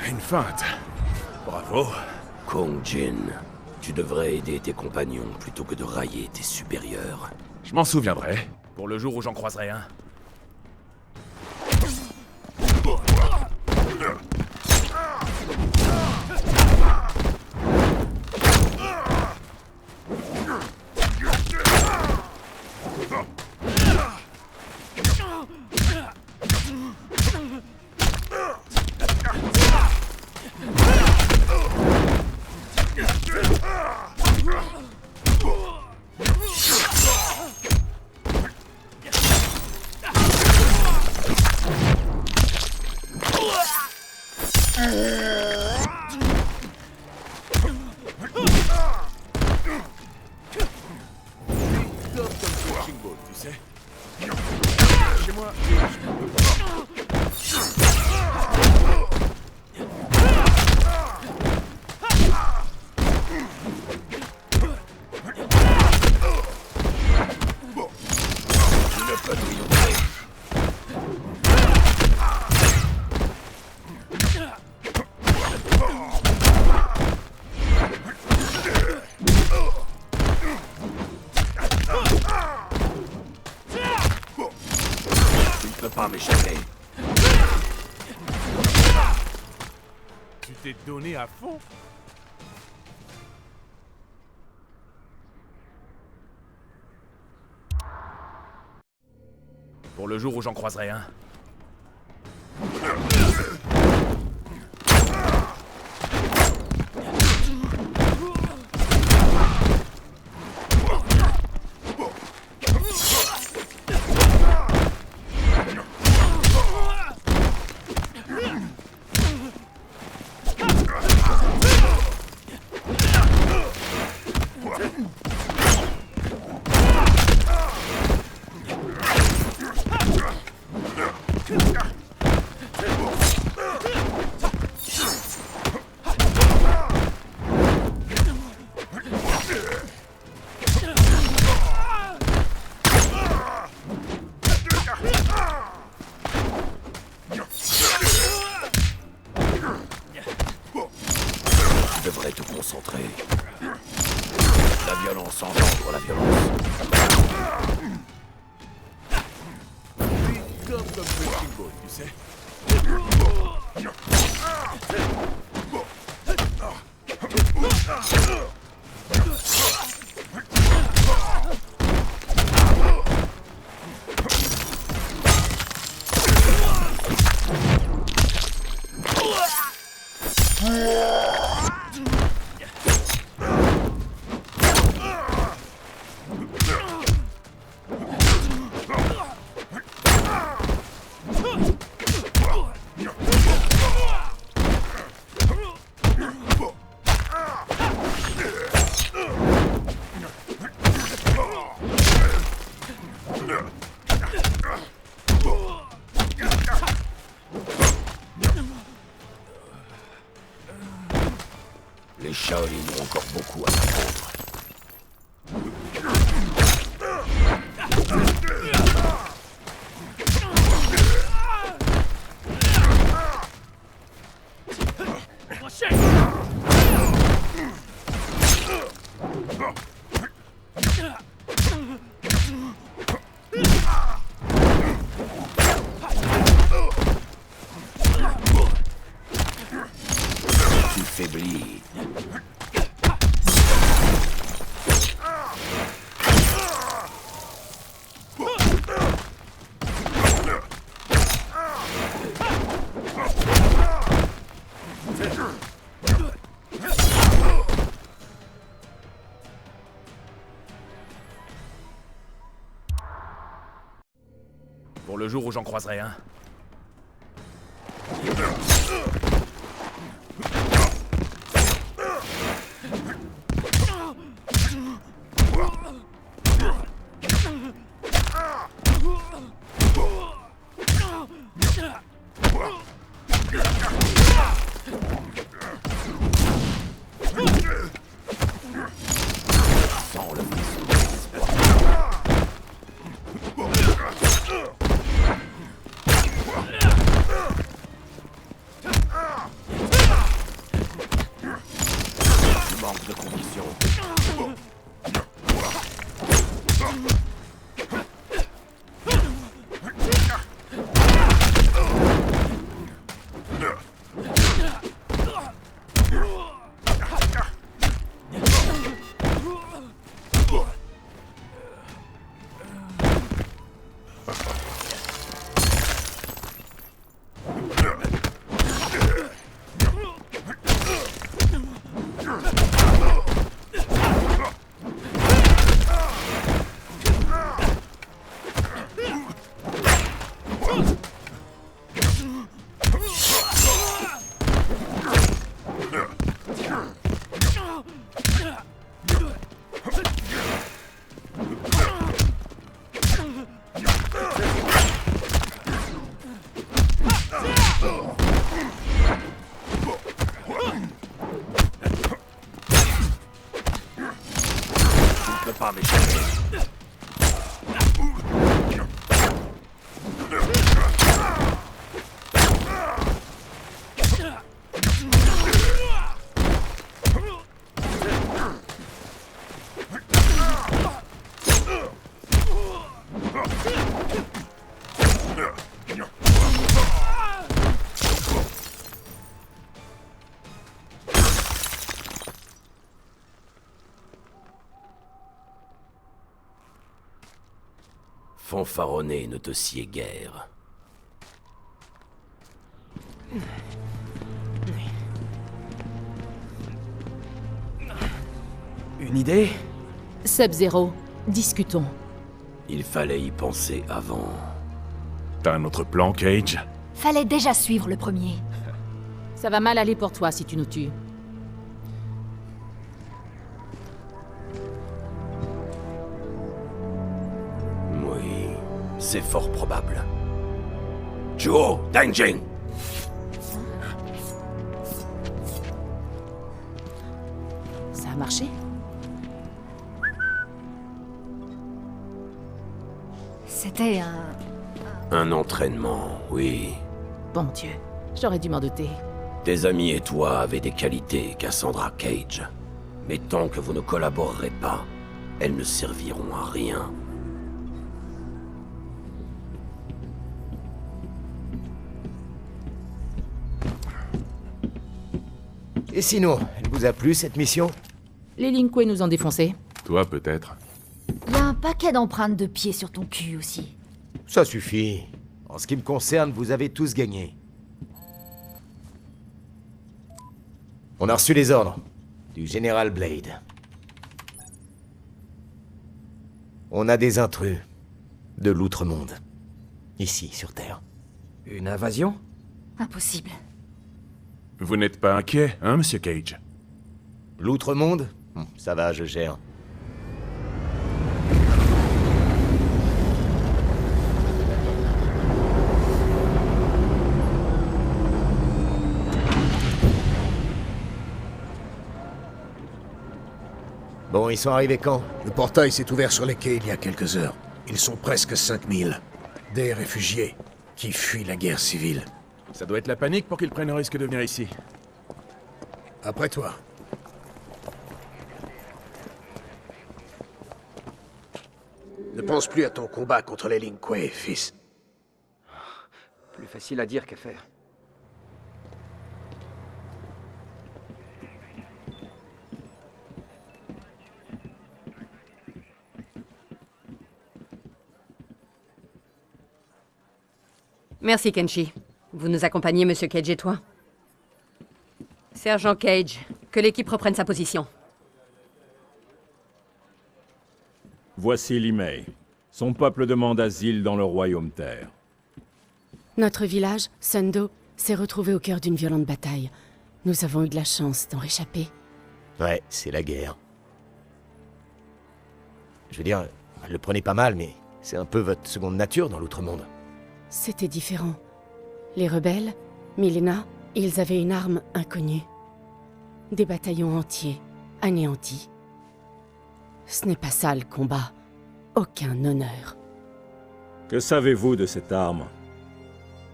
Une feinte. Bravo. Kong Jin, tu devrais aider tes compagnons plutôt que de railler tes supérieurs. Je m'en souviendrai. Pour le jour où j'en croiserai un. Tu sais. Chez moi. Tu ne peux pas m'échapper. Tu t'es donné à fond? Pour le jour où j'en croiserai un. Tu devrais te concentrer. La violence engendre la violence. Comme Punching Ball, tu sais. Les Shaolin ont encore beaucoup à apprendre. Tu faiblis. Pour le jour où j'en croiserai un. fanfaronner ne te sied guère. Une idée? Sub-Zero, discutons. Il fallait y penser avant. T'as un autre plan, Cage? Fallait déjà suivre le premier. Ça va mal aller pour toi si tu nous tues. Oui, c'est fort probable. Chuo, Danjing! Ça a marché? C'était Un entraînement, oui. Bon Dieu, j'aurais dû m'en douter. Tes amis et toi avez des qualités, Cassandra Cage. Mais tant que vous ne collaborerez pas, elles ne serviront à rien. Et sinon, elle vous a plu cette mission? Les Lin Kuei nous ont défoncés. Toi, peut-être. y a un paquet d'empreintes de pieds sur ton cul aussi. Ça suffit. En ce qui me concerne, vous avez tous gagné. On a reçu les ordres du général Blade. On a des intrus de l'outre-monde, ici sur Terre. Une invasion? Impossible. Vous n'êtes pas inquiet, hein, Monsieur Cage? L'outre-monde? Ça va, je gère. Bon, ils sont arrivés quand? Le portail s'est ouvert sur les quais il y a quelques heures. Ils sont presque 5000. Des réfugiés qui fuient la guerre civile. Ça doit être la panique pour qu'ils prennent le risque de venir ici. Après toi. Ne pense plus à ton combat contre les Lin Kuei, fils. Plus facile à dire qu'à faire. Merci, Kenshi. Vous nous accompagnez, Monsieur Cage et toi. Sergent Cage, que l'équipe reprenne sa position. Voici Limei. Son peuple demande asile dans le royaume terre. Notre village, Sundo, s'est retrouvé au cœur d'une violente bataille. Nous avons eu de la chance d'en réchapper. Ouais, c'est la guerre. Je veux dire, le prenez pas mal, mais c'est un peu votre seconde nature dans l'outre-monde. C'était différent. Les rebelles, Milena, ils avaient une arme inconnue. Des bataillons entiers, anéantis. Ce n'est pas ça le combat. Aucun honneur. Que savez-vous de cette arme?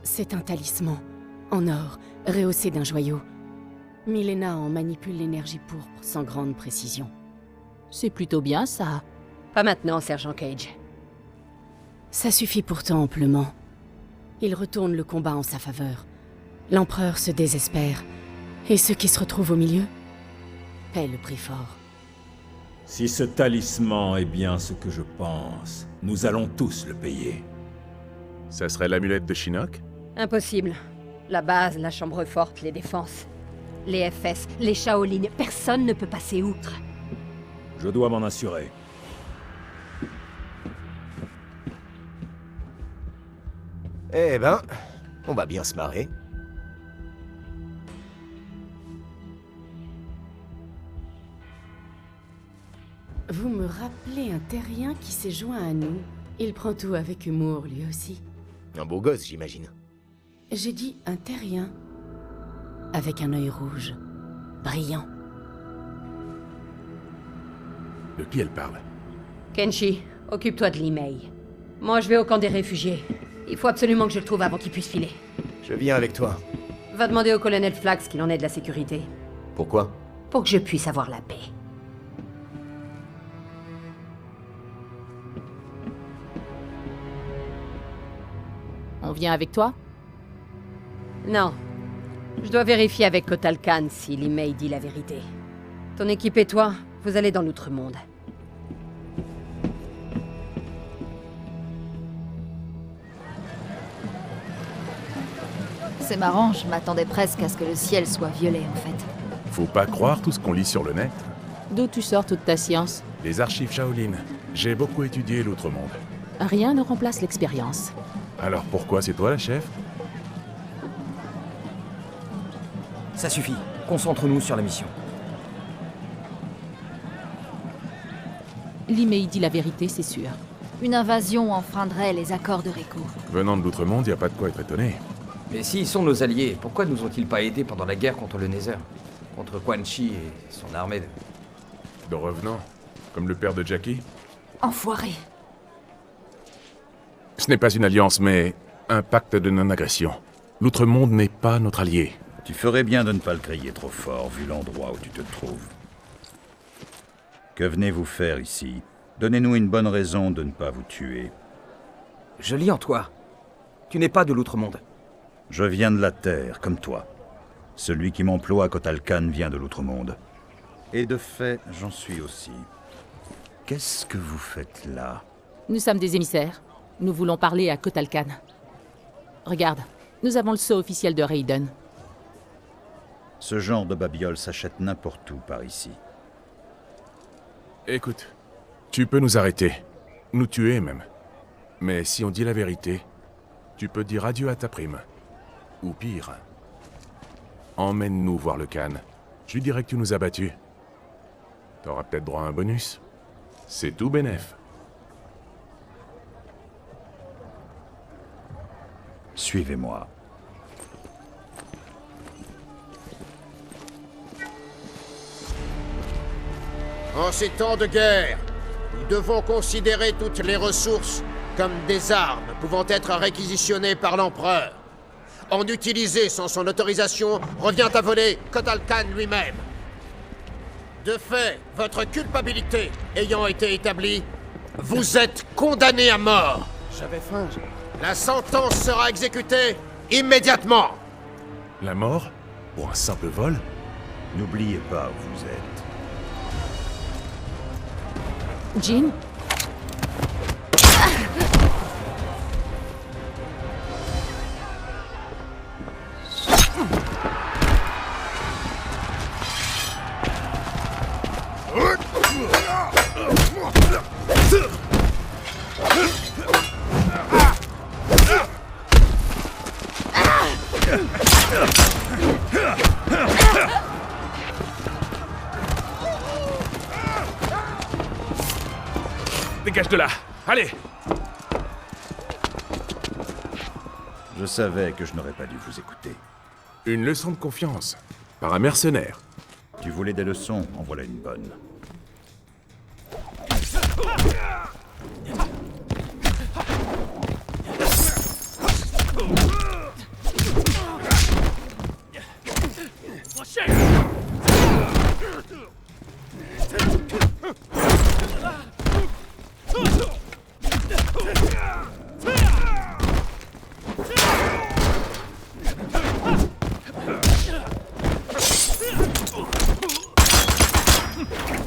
C'est un talisman, en or, rehaussé d'un joyau. Milena en manipule l'énergie pourpre sans grande précision. C'est plutôt bien, ça. Pas maintenant, Sergent Cage. Ça suffit pourtant amplement. Il retourne le combat en sa faveur. L'empereur se désespère. Et ceux qui se retrouvent au milieu paient le prix fort. Si ce talisman est bien ce que je pense, nous allons tous le payer. Ça serait l'amulette de Shinnok? Impossible. La base, la chambre forte, les défenses. Les FS, les Shaolin, personne ne peut passer outre. Je dois m'en assurer. Eh ben, on va bien se marrer. Vous me rappelez un terrien qui s'est joint à nous. Il prend tout avec humour, lui aussi. Un beau gosse, j'imagine. J'ai dit un terrien. Avec un œil rouge. Brillant. De qui elle parle? Kenshi, occupe-toi de Limei. Moi, je vais au camp des réfugiés. Il faut absolument que je le trouve avant qu'il puisse filer. Je viens avec toi. Va demander au colonel Flax qu'il en est de la sécurité. Pourquoi? Pour que je puisse avoir la paix. On vient avec toi? Non. Je dois vérifier avec Kotal Khan si Limei dit la vérité. Ton équipe et toi, vous allez dans l'outre-monde. C'est marrant, je m'attendais presque à ce que le ciel soit violet en fait. Faut pas croire tout ce qu'on lit sur le net. D'où tu sors toute ta science? Les archives Shaolin. J'ai beaucoup étudié l'autre monde. Rien ne remplace l'expérience. Alors pourquoi c'est toi la chef? Ça suffit. Concentre-nous sur la mission. Limei dit la vérité, c'est sûr. Une invasion enfreindrait les accords de Rico. Venant de l'outre monde, y a pas de quoi être étonné. Mais s'ils sont nos alliés, pourquoi nous ont-ils pas aidés pendant la guerre contre le Nether? Contre Quan Chi et son armée De revenants. Comme le père de Jackie. Enfoiré. Ce n'est pas une alliance, mais un pacte de non-agression. L'outre monde n'est pas notre allié. Tu ferais bien de ne pas le crier trop fort, vu l'endroit où tu te trouves. Que venez-vous faire ici? Donnez-nous une bonne raison de ne pas vous tuer. Je lis en toi. Tu n'es pas de l'outre monde. Je viens de la Terre, comme toi. Celui qui m'emploie à Kotalkan vient de l'outre monde. Et de fait, j'en suis aussi. Qu'est-ce que vous faites là? Nous sommes des émissaires. Nous voulons parler à Kotalkan. Regarde, nous avons le sceau officiel de Raiden. Ce genre de babiole s'achète n'importe où par ici. Écoute, tu peux nous arrêter. Nous tuer même. Mais si on dit la vérité, tu peux dire adieu à ta prime. Ou pire. Emmène-nous voir le Khan. Je lui dirai que tu nous as battus. T'auras peut-être droit à un bonus. C'est tout bénef. Suivez-moi. En ces temps de guerre, nous devons considérer toutes les ressources comme des armes pouvant être réquisitionnées par l'empereur. En utiliser sans son autorisation revient à voler Kotalkan lui-même. De fait, votre culpabilité ayant été établie, vous êtes condamné à mort. J'avais faim. La sentence sera exécutée immédiatement. La mort? Pour un simple vol? N'oubliez pas où vous êtes. Jin? Dégage de là! Allez! Je savais que je n'aurais pas dû vous écouter. Une leçon de confiance. Par un mercenaire. Tu voulais des leçons, en voilà une bonne.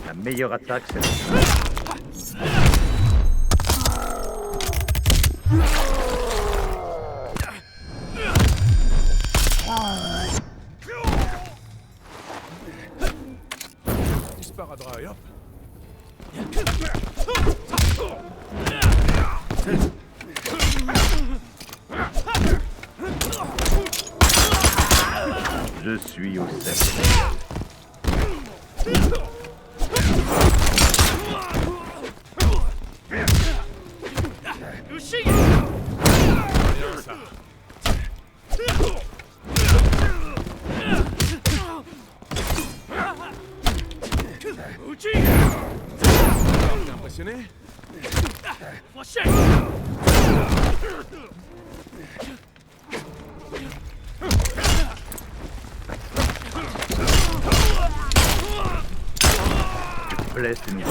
La meilleure attaque, c'est la... Disparadra et hop! Je suis au sec. Impressionné? Blesse une...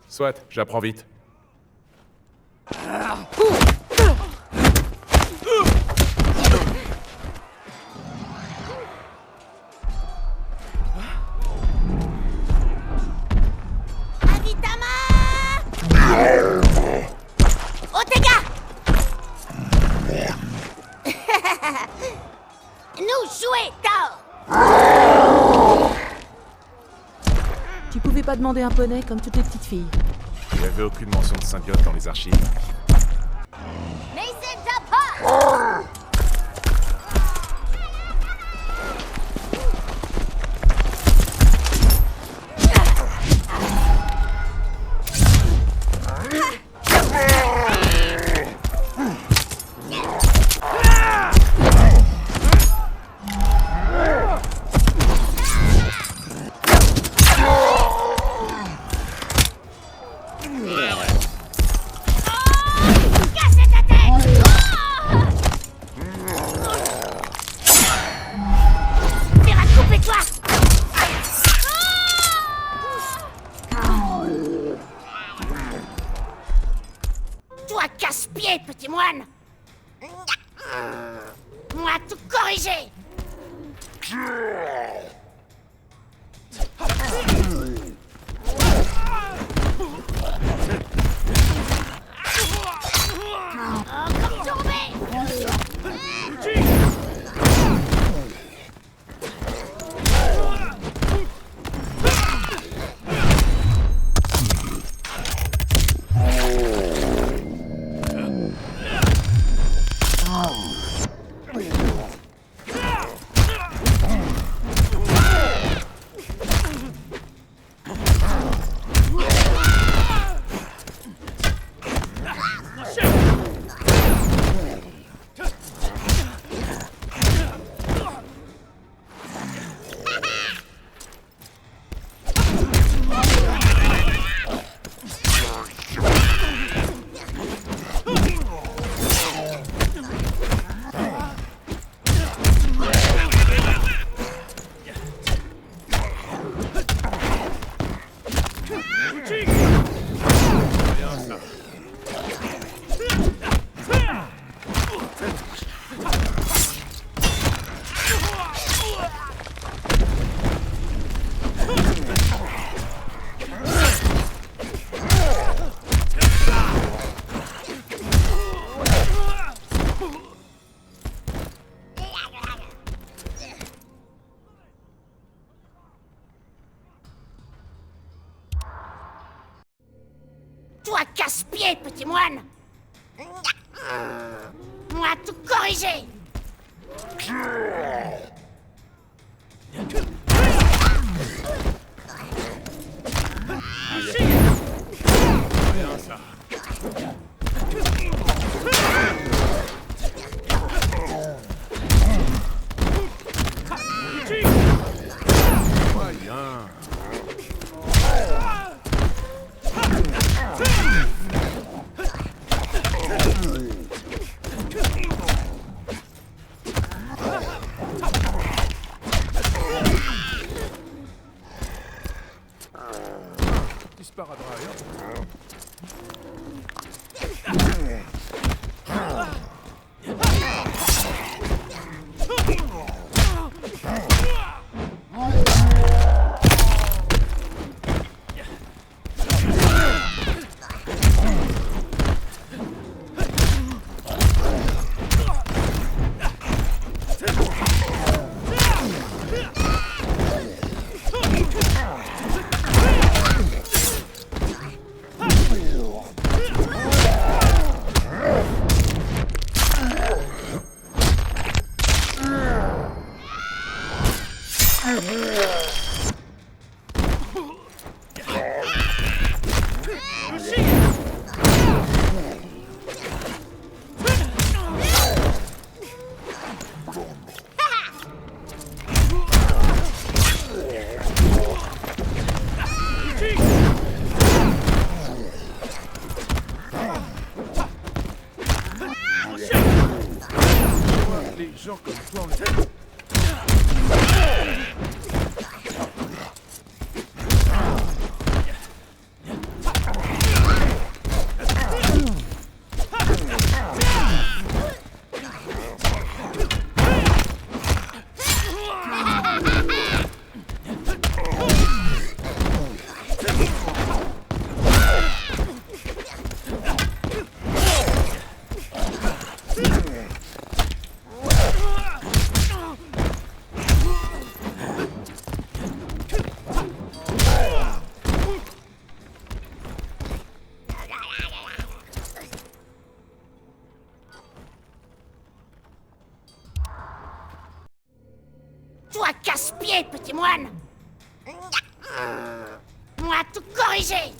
Soit, j'apprends vite. Otega! Nous jouer, Tao! Tu pouvais pas demander un poney comme toutes les petites filles. Il n'y avait aucune mention de symbiote dans les archives. Mais c'est pas! Toi, casse-pied, petit moine! Moi, tout corriger! Encore tombé! Toi, casse-pied, petit moine! Moi, tout corriger! Bien ça. Moyen. Sparadrap. gens comme toi, on est... Toi, casse-pied, petit moine! Moi, tout corriger!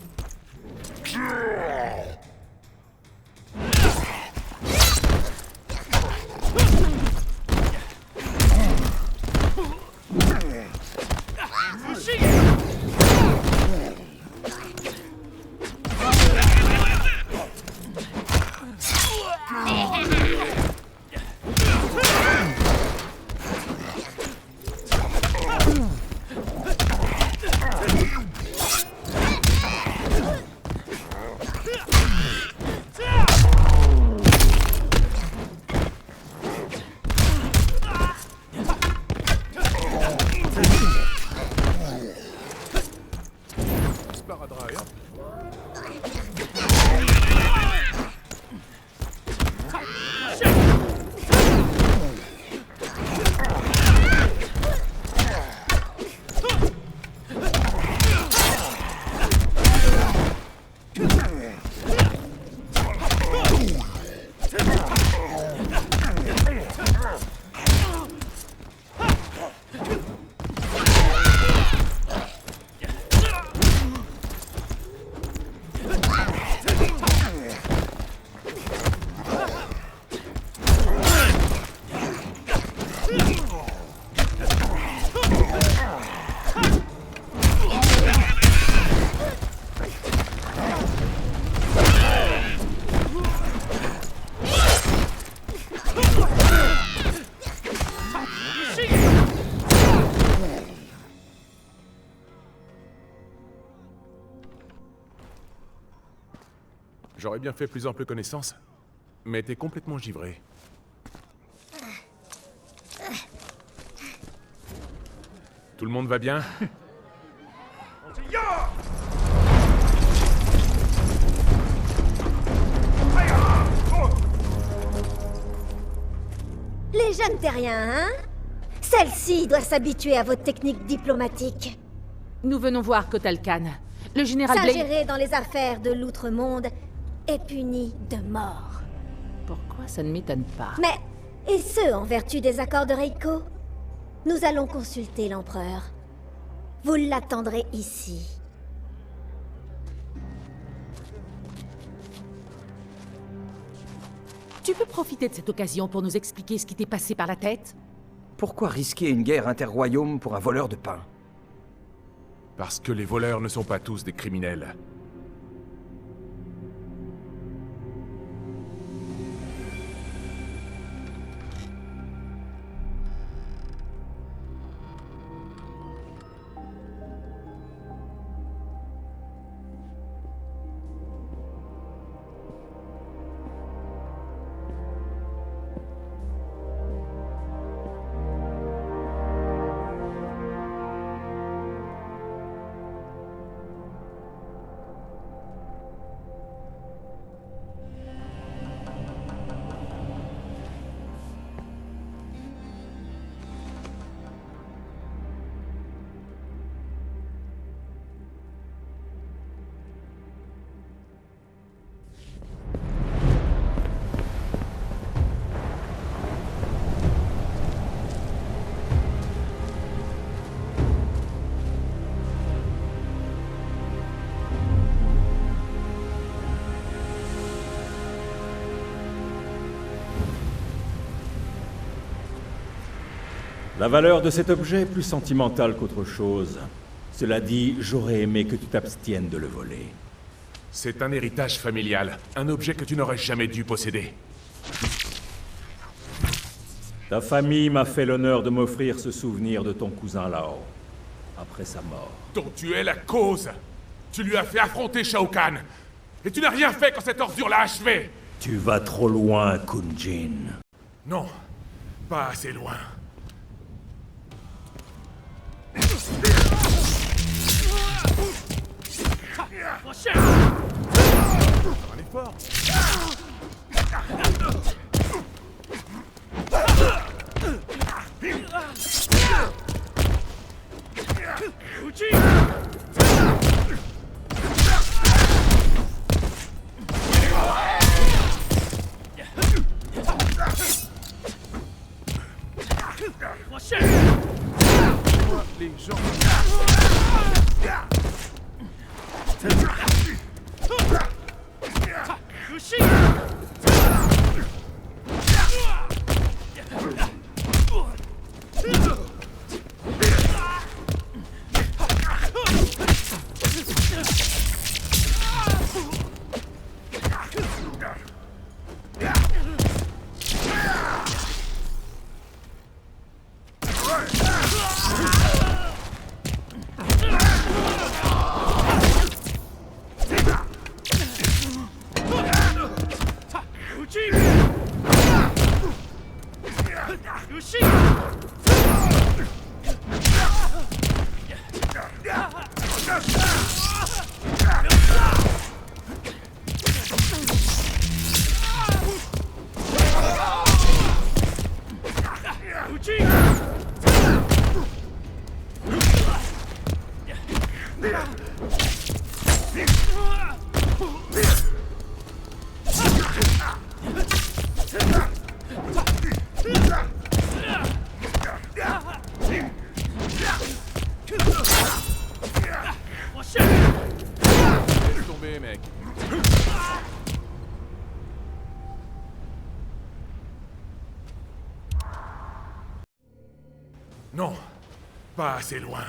J'aurais bien fait plus ample connaissance, mais t'es complètement givré. Tout le monde va bien? Les jeunes terriens, hein? Celle-ci doit s'habituer à vos techniques diplomatiques. Nous venons voir Kotal Khan. Le général Blade... S'ingérer dans les affaires de l'Outre-Monde est puni de mort. Pourquoi ça ne m'étonne pas? Mais, et ce, en vertu des accords de Reiko? Nous allons consulter l'Empereur. Vous l'attendrez ici. Tu peux profiter de cette occasion pour nous expliquer ce qui t'est passé par la tête? Pourquoi risquer une guerre interroyaume pour un voleur de pain? Parce que les voleurs ne sont pas tous des criminels. La valeur de cet objet est plus sentimentale qu'autre chose. Cela dit, j'aurais aimé que tu t'abstiennes de le voler. C'est un héritage familial, un objet que tu n'aurais jamais dû posséder. Ta famille m'a fait l'honneur de m'offrir ce souvenir de ton cousin Lao, après sa mort. Dont tu es la cause. Tu lui as fait affronter Shao Kahn. Et tu n'as rien fait quand cette ordure l'a achevé. Tu vas trop loin, Kun Jin. Non, pas assez loin. Un effort. Les gens... Laisse tomber, mec. Non, pas assez loin.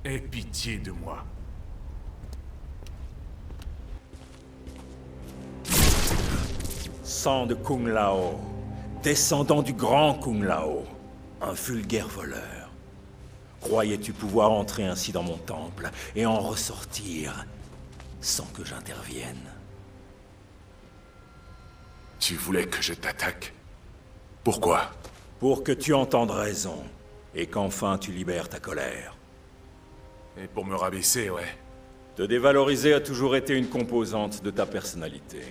Aie pitié de moi. Sang de Kung Lao, descendant du grand Kung Lao, un vulgaire voleur. Croyais-tu pouvoir entrer ainsi dans mon temple et en ressortir sans que j'intervienne? Tu voulais que je t'attaque? Pourquoi? Pour que tu entendes raison, et qu'enfin tu libères ta colère. Et pour me rabaisser, ouais. Te dévaloriser a toujours été une composante de ta personnalité.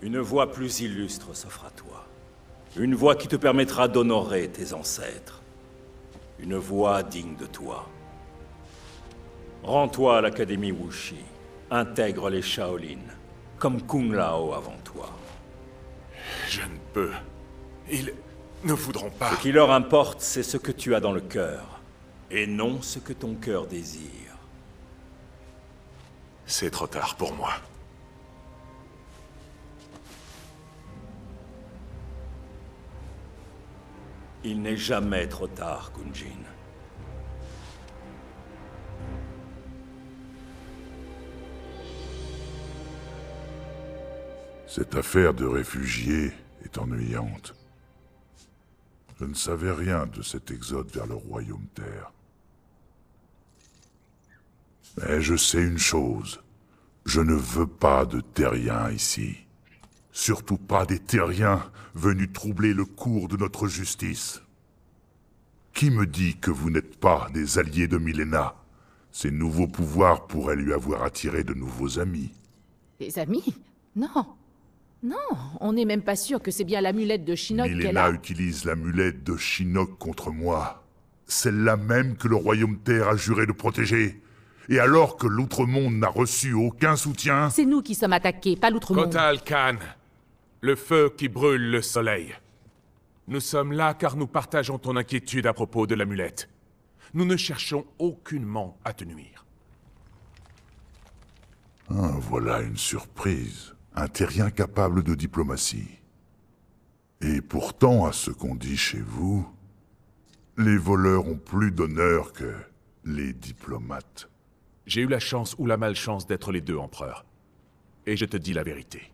Une voie plus illustre s'offre à toi. Une voie qui te permettra d'honorer tes ancêtres. Une voie digne de toi. Rends-toi à l'Académie Wuxi. Intègre les Shaolin, comme Kung Lao avant toi. Je ne peux. Ils ne voudront pas. Ce qui leur importe, c'est ce que tu as dans le cœur, et non ce que ton cœur désire. C'est trop tard pour moi. Il n'est jamais trop tard, Kunjin. Cette affaire de réfugiés est ennuyante. Je ne savais rien de cet exode vers le Royaume Terre. Mais je sais une chose. Je ne veux pas de terriens ici. Surtout pas des terriens venus troubler le cours de notre justice. Qui me dit que vous n'êtes pas des alliés de Mileena? Ces nouveaux pouvoirs pourraient lui avoir attiré de nouveaux amis. Des amis? Non. Non, on n'est même pas sûr que c'est bien l'amulette de Shinnok qu'elle Mileena a... utilise l'amulette de Shinnok contre moi. Celle-là même que le Royaume Terre a juré de protéger. Et alors que l'Outre-Monde n'a reçu aucun soutien... C'est nous qui sommes attaqués, pas l'Outre-Monde. Kotal Khan, le feu qui brûle le soleil. Nous sommes là car nous partageons ton inquiétude à propos de l'amulette. Nous ne cherchons aucunement à te nuire. Ah, voilà une surprise. Un terrien capable de diplomatie. Et pourtant, à ce qu'on dit chez vous, les voleurs ont plus d'honneur que les diplomates. J'ai eu la chance ou la malchance d'être les deux, empereur. Et je te dis la vérité.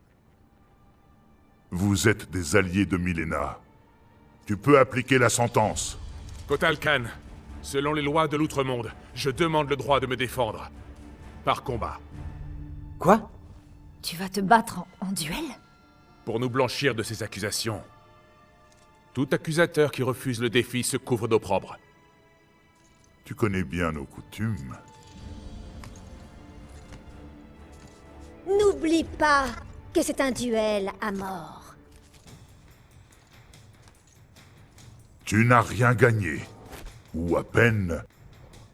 Vous êtes des alliés de Mileena. Tu peux appliquer la sentence. Kotal Khan, selon les lois de l'Outre-Monde, je demande le droit de me défendre. Par combat. Quoi? Tu vas te battre en duel? Pour nous blanchir de ces accusations. Tout accusateur qui refuse le défi se couvre d'opprobre. Tu connais bien nos coutumes. N'oublie pas que c'est un duel à mort. Tu n'as rien gagné. Ou à peine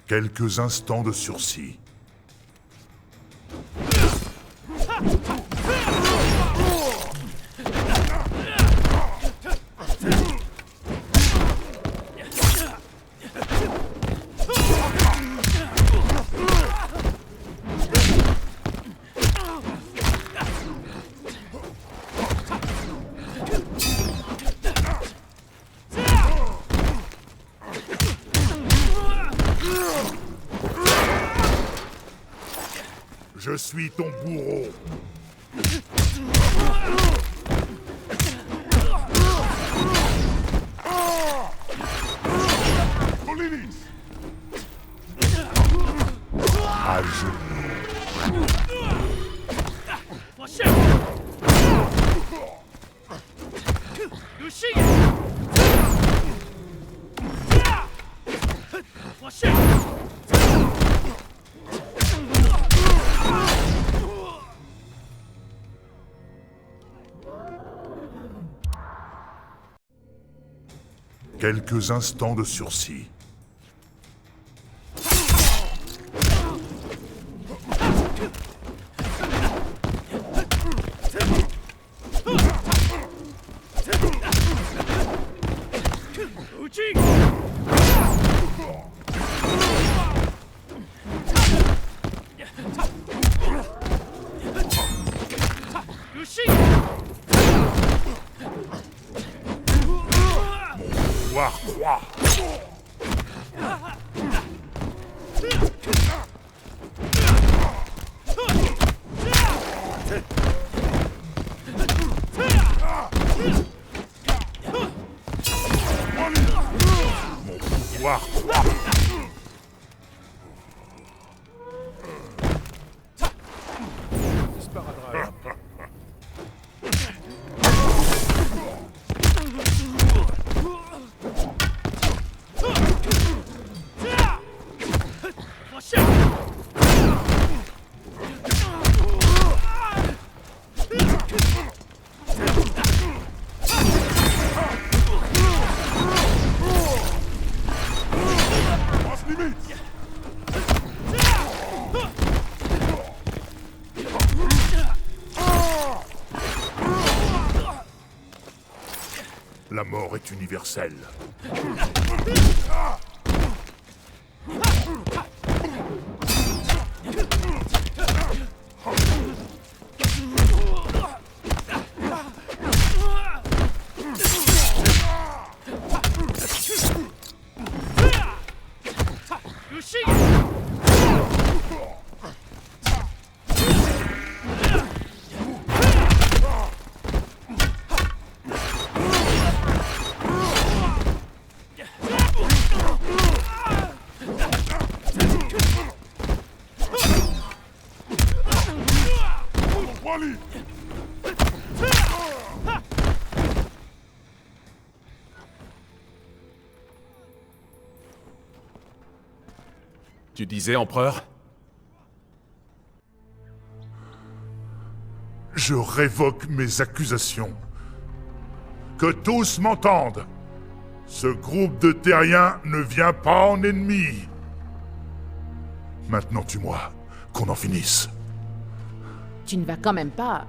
quelques instants de sursis. Je suis ton bourreau. À genoux. Quelques instants de sursis. Croix. Mon pouvoir croix. Shit! La mort est universelle. Tu disais, empereur? Je révoque mes accusations. Que tous m'entendent. Ce groupe de terriens ne vient pas en ennemi. Maintenant tue-moi, qu'on en finisse. Tu ne vas quand même pas...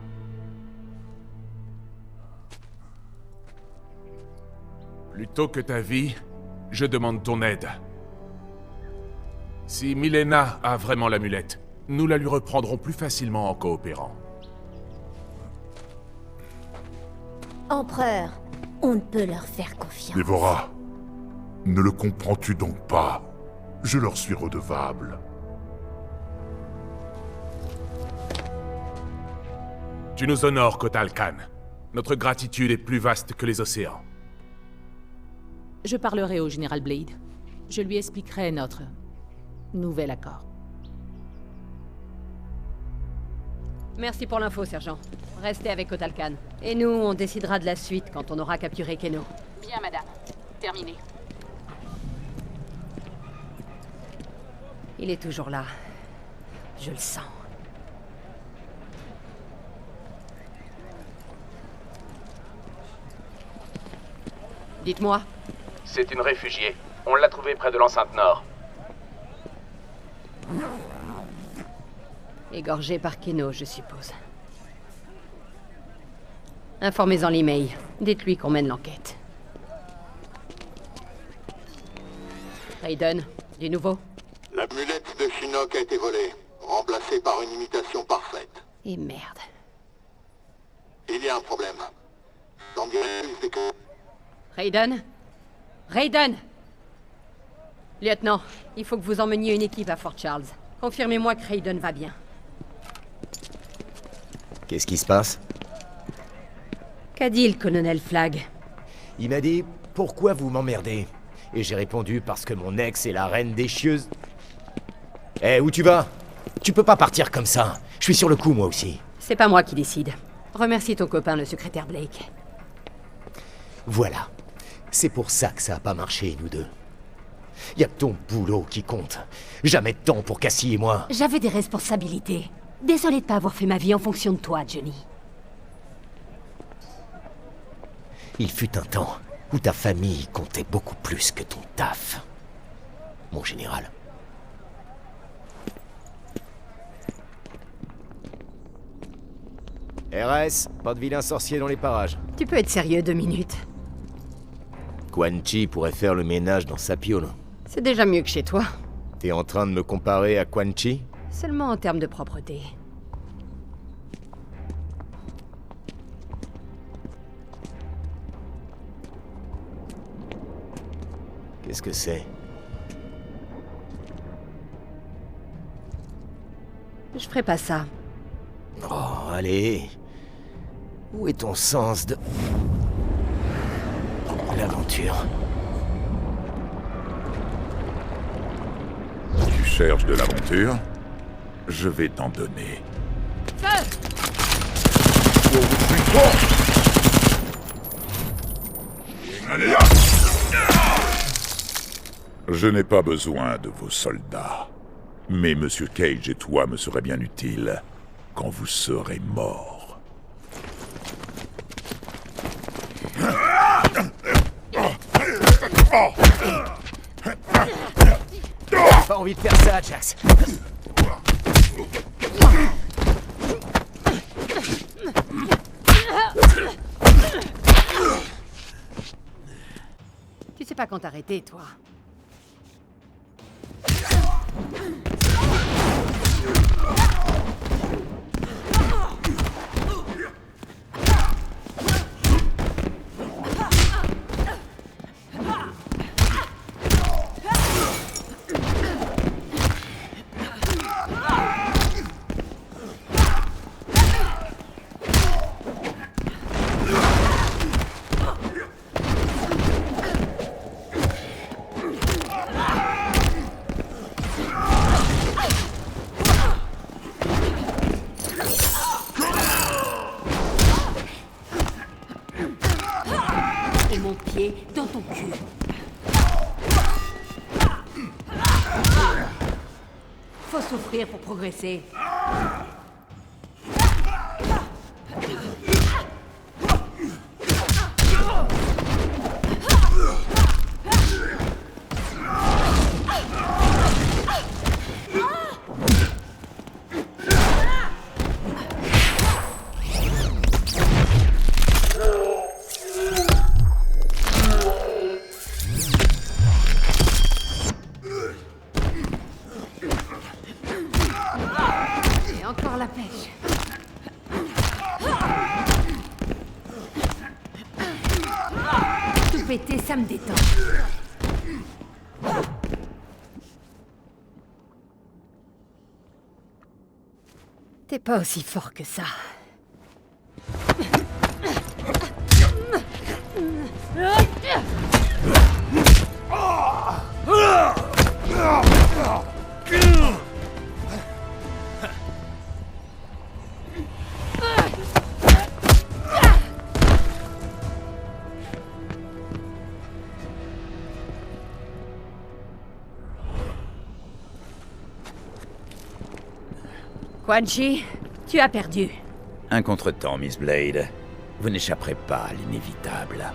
Plutôt que ta vie, je demande ton aide. Si Milena a vraiment l'amulette, nous la lui reprendrons plus facilement en coopérant. Empereur, on ne peut leur faire confiance. Dévora, ne le comprends-tu donc pas? Je leur suis redevable. Tu nous honores, Kotal Khan. Notre gratitude est plus vaste que les océans. Je parlerai au général Blade. Je lui expliquerai notre nouvel accord. Merci pour l'info, sergent. Restez avec Kotal Khan. Et nous, on décidera de la suite quand on aura capturé Keno. Bien, madame. Terminé. Il est toujours là. Je le sens. Dites-moi. C'est une réfugiée. On l'a trouvée près de l'enceinte nord. Égorgée par Keno, je suppose. Informez-en l'email. Dites-lui qu'on mène l'enquête. Raiden, du nouveau? L'amulette de Shinnok a été volée, remplacée par une imitation parfaite. Et merde. Il y a un problème. T'en dirais plus dès que... Raiden? Raiden! Lieutenant, il faut que vous emmeniez une équipe à Fort Charles. Confirmez-moi que Raiden va bien. Qu'est-ce qui se passe? Qu'a dit le colonel Flagg? Il m'a dit, pourquoi vous m'emmerdez? Et j'ai répondu, parce que mon ex est la reine des chieuses. Eh, où tu vas? Tu peux pas partir comme ça. Je suis sur le coup, moi aussi. C'est pas moi qui décide. Remercie ton copain, le secrétaire Blake. Voilà. C'est pour ça que ça a pas marché, nous deux. Y a que ton boulot qui compte. Jamais de temps pour Cassie et moi. J'avais des responsabilités. Désolé de pas avoir fait ma vie en fonction de toi, Johnny. Il fut un temps où ta famille comptait beaucoup plus que ton taf, mon général. RS, pas de vilain sorcier dans les parages. Tu peux être sérieux 2 minutes. Quan Chi pourrait faire le ménage dans sa piole. C'est déjà mieux que chez toi. T'es en train de me comparer à Quan Chi? Seulement en termes de propreté. Qu'est-ce que c'est? Je ferai pas ça. Oh, allez. Où est ton sens de... l'aventure? Tu cherches de l'aventure? Je vais t'en donner. Je n'ai pas besoin de vos soldats. Mais Monsieur Cage et toi me seraient bien utiles quand vous serez morts. pas envie de faire ça, Jax. Tu sais pas quand t'arrêter, toi. Et mon pied dans ton cul. Faut souffrir pour progresser. Et encore la pêche. Tout péter, ça me détend. T'es pas aussi fort que ça. Quan Chi, tu as perdu. Un contretemps, Miss Blade. Vous n'échapperez pas à l'inévitable.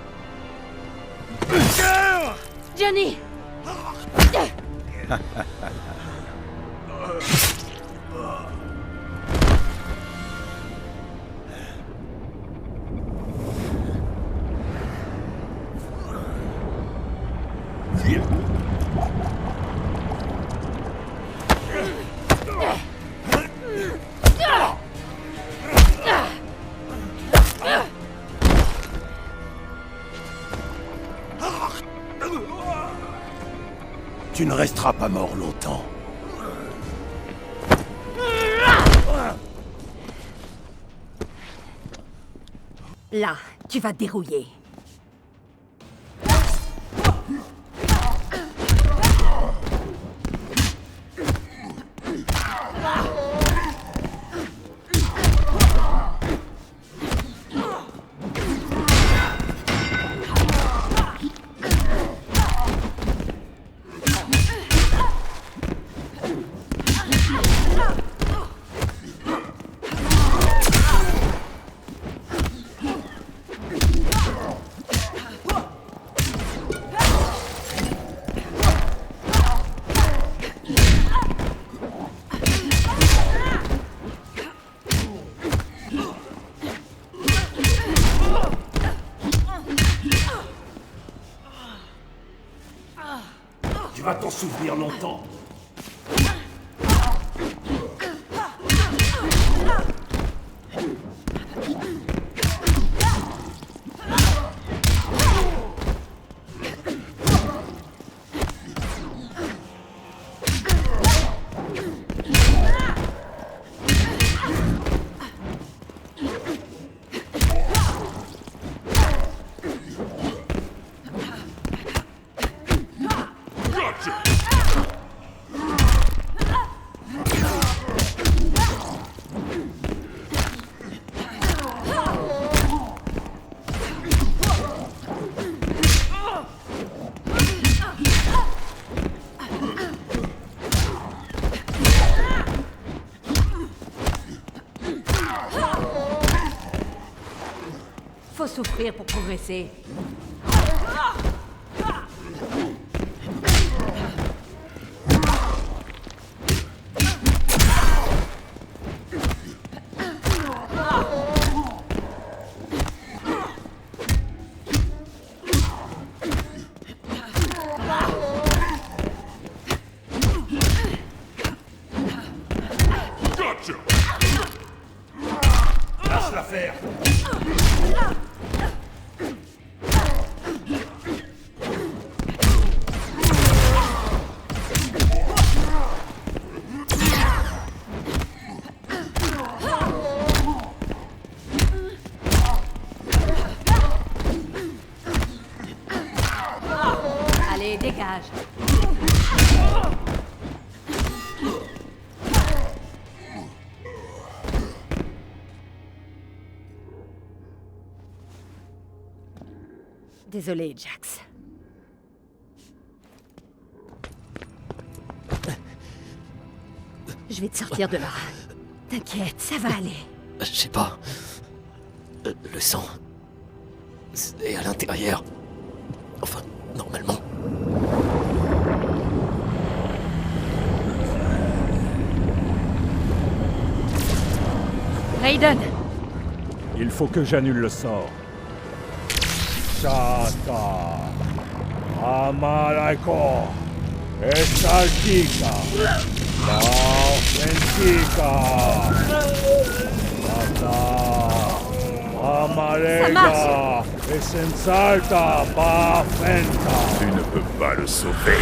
Johnny! Tu ne resteras pas mort longtemps. Là, tu vas dérouiller. Tu vas t'en souvenir longtemps. Faut souffrir pour progresser. Désolé, Jax. Je vais te sortir de là. T'inquiète, ça va aller. Je sais pas. Le sang... c'est à l'intérieur. Enfin, normalement. Raiden! Il faut que j'annule le sort. Shata, Amalako, Estaltika, Laufentika, Shata, Amalega, Essensalta, Bafenta. Tu ne peux pas le sauver.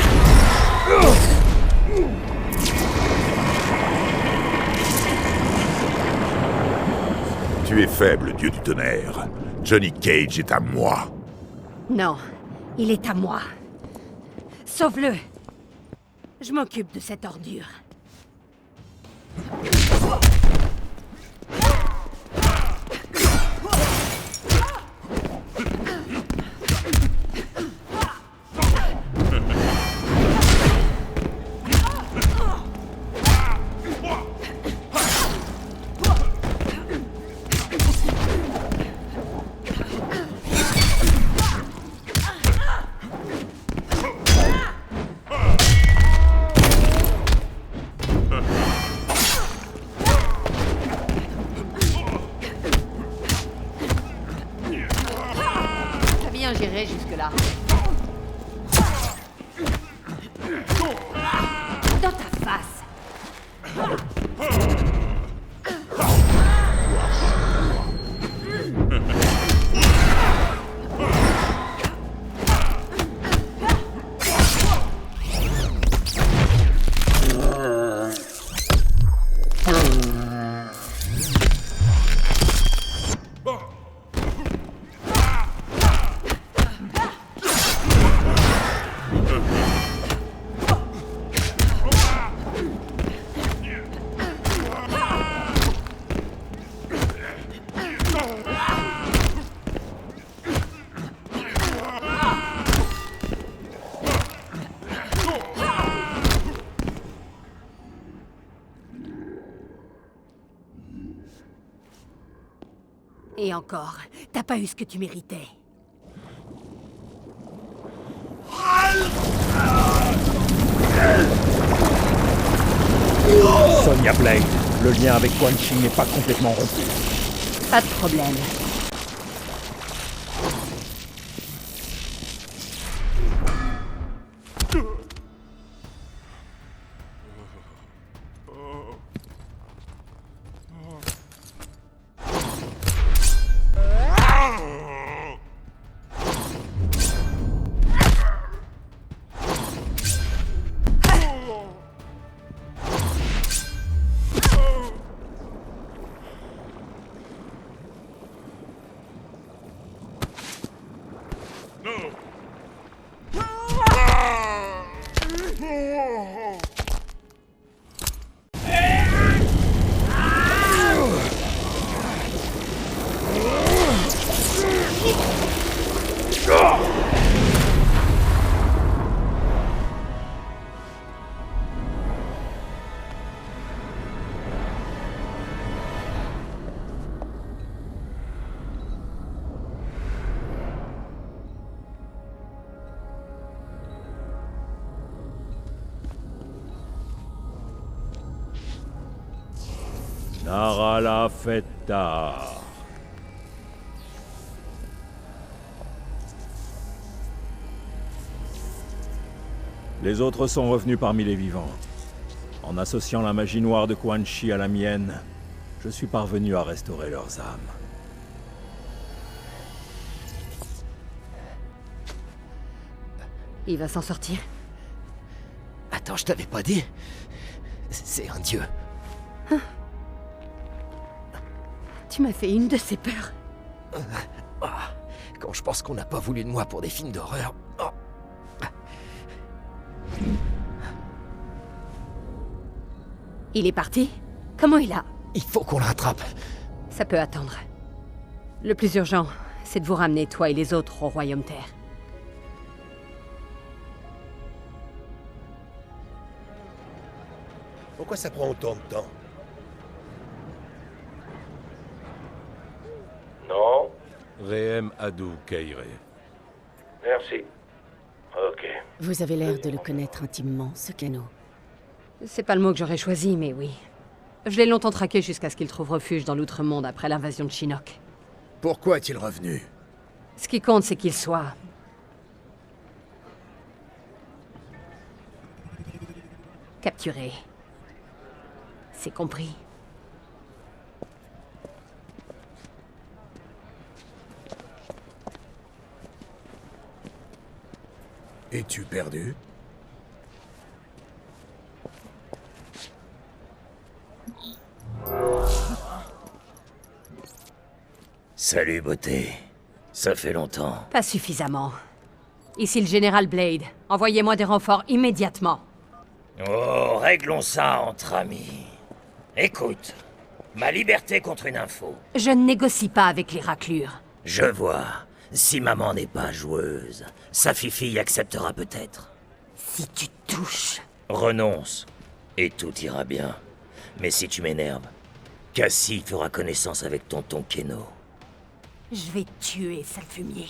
Tu es faible, dieu du tonnerre. Johnny Cage est à moi. Non, il est à moi. Sauve-le. Je m'occupe de cette ordure. J'irai jusque-là. Dans ta face. Et encore, t'as pas eu ce que tu méritais. Sonya Blade, le lien avec Quan Chi n'est pas complètement rompu. Pas de problème. Narala Feta. Les autres sont revenus parmi les vivants. En associant la magie noire de Quan Chi à la mienne, je suis parvenu à restaurer leurs âmes. Il va s'en sortir. Attends, je t'avais pas dit. C'est un dieu. Hein? Tu m'as fait une de ces peurs. Quand je pense qu'on n'a pas voulu de moi pour des films d'horreur. Il est parti? Comment il a? Il faut qu'on le rattrape. Ça peut attendre. Le plus urgent, c'est de vous ramener, toi et les autres, au Royaume Terre. Pourquoi ça prend autant de temps? Non. Rehem Adou Keire. Merci. Ok. Vous avez l'air de le connaître intimement, ce Kano. C'est pas le mot que j'aurais choisi, mais oui. Je l'ai longtemps traqué jusqu'à ce qu'il trouve refuge dans l'Outre-Monde après l'invasion de Shinnok. Pourquoi est-il revenu? Ce qui compte, c'est qu'il soit... capturé. C'est compris. Es-tu perdu? Salut, beauté. Ça fait longtemps. Pas suffisamment. Ici le général Blade. Envoyez-moi des renforts immédiatement. Oh, réglons ça entre amis. Écoute, ma liberté contre une info. Je ne négocie pas avec les raclures. Je vois. Si maman n'est pas joueuse, sa fifi acceptera peut-être. Si tu touches... Renonce, et tout ira bien. Mais si tu m'énerves, Cassie fera connaissance avec tonton Keno. Je vais te tuer, sale fumier.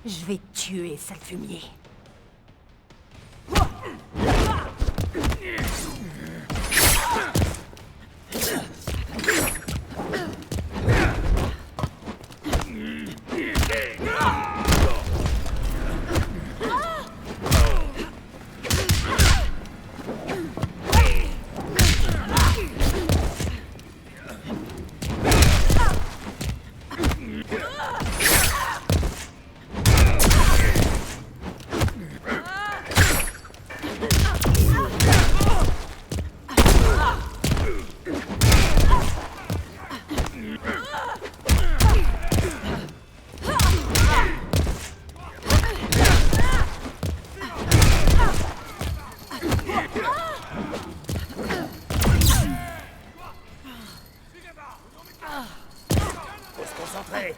Je vais te tuer, sale fumier. Faut se concentrer.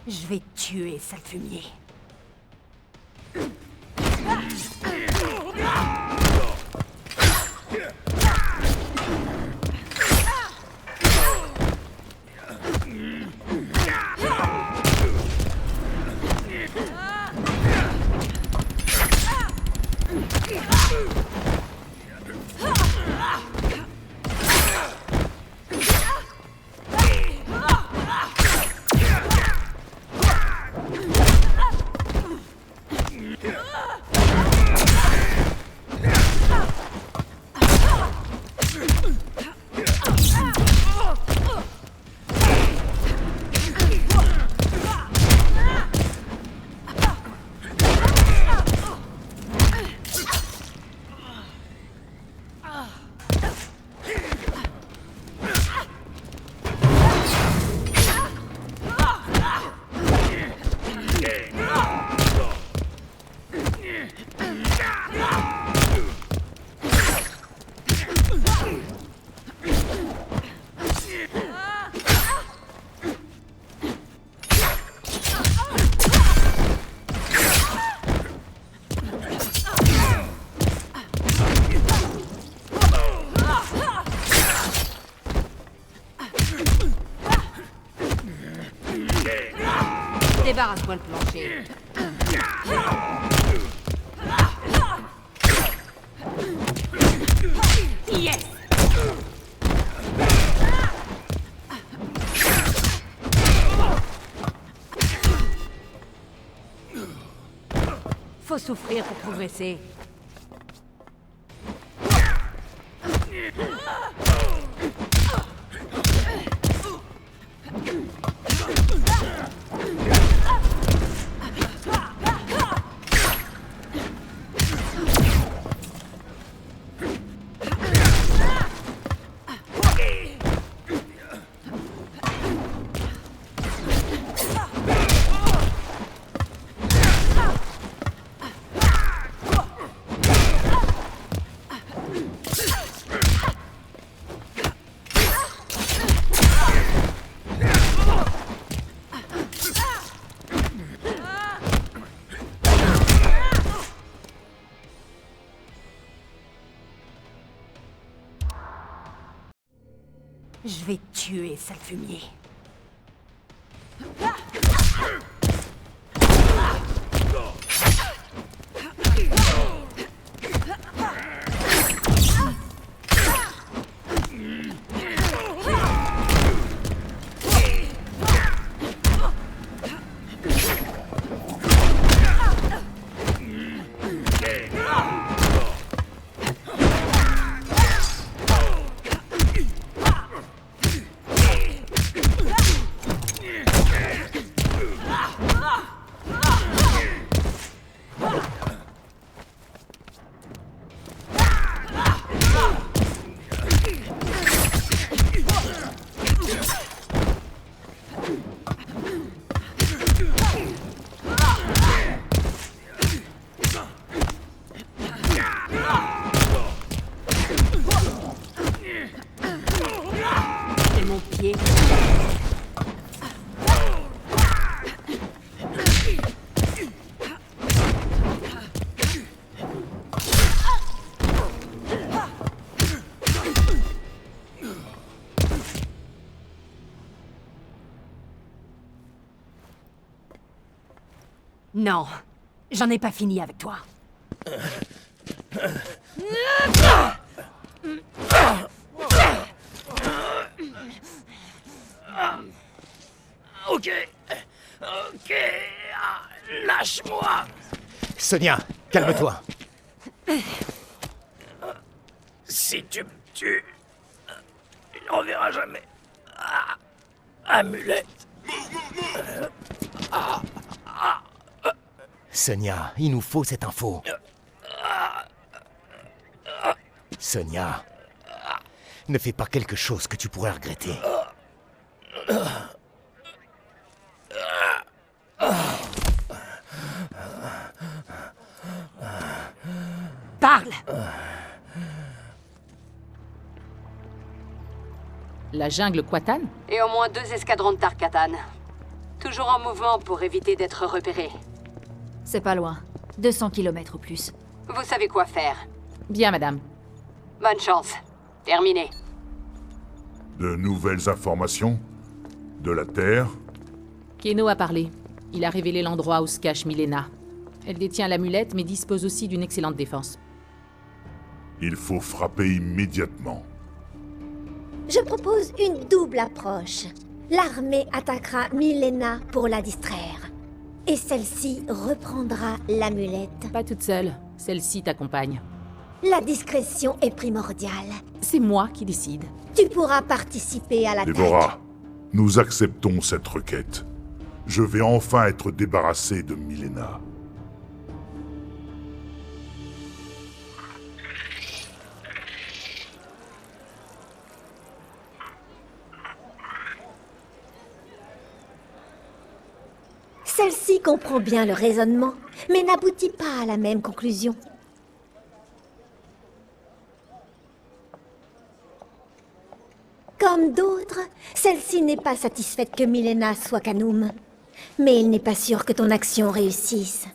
Je vais te tuer, sale fumier. Débarrasse-moi le plancher. Yes! Faut souffrir pour progresser. Je vais te tuer, sale fumier. C'est mon pied. Non, j'en ai pas fini avec toi. Ok. Ok. Lâche-moi. Sonia, calme-toi. Si tu me tues, il n'en verra jamais. Amulette. Sonia, il nous faut cette info. Sonia, ne fais pas quelque chose que tu pourrais regretter. Parle! La jungle Quatan? Et au moins 2 escadrons de Tarkatan. Toujours en mouvement pour éviter d'être repérés. C'est pas loin. 200 km ou plus. Vous savez quoi faire. Bien, madame. Bonne chance. Terminé. De nouvelles informations? De la Terre? Keno a parlé. Il a révélé l'endroit où se cache Milena. Elle détient l'amulette, mais dispose aussi d'une excellente défense. Il faut frapper immédiatement. Je propose une double approche. L'armée attaquera Milena pour la distraire. Et celle-ci reprendra l'amulette. Pas toute seule. Celle-ci t'accompagne. La discrétion est primordiale. C'est moi qui décide. Tu pourras participer à l'attaque. Dévora, nous acceptons cette requête. Je vais enfin être débarrassé de Milena. Celle-ci comprend bien le raisonnement, mais n'aboutit pas à la même conclusion. Comme d'autres, celle-ci n'est pas satisfaite que Milena soit Kanoum. Mais il n'est pas sûr que ton action réussisse.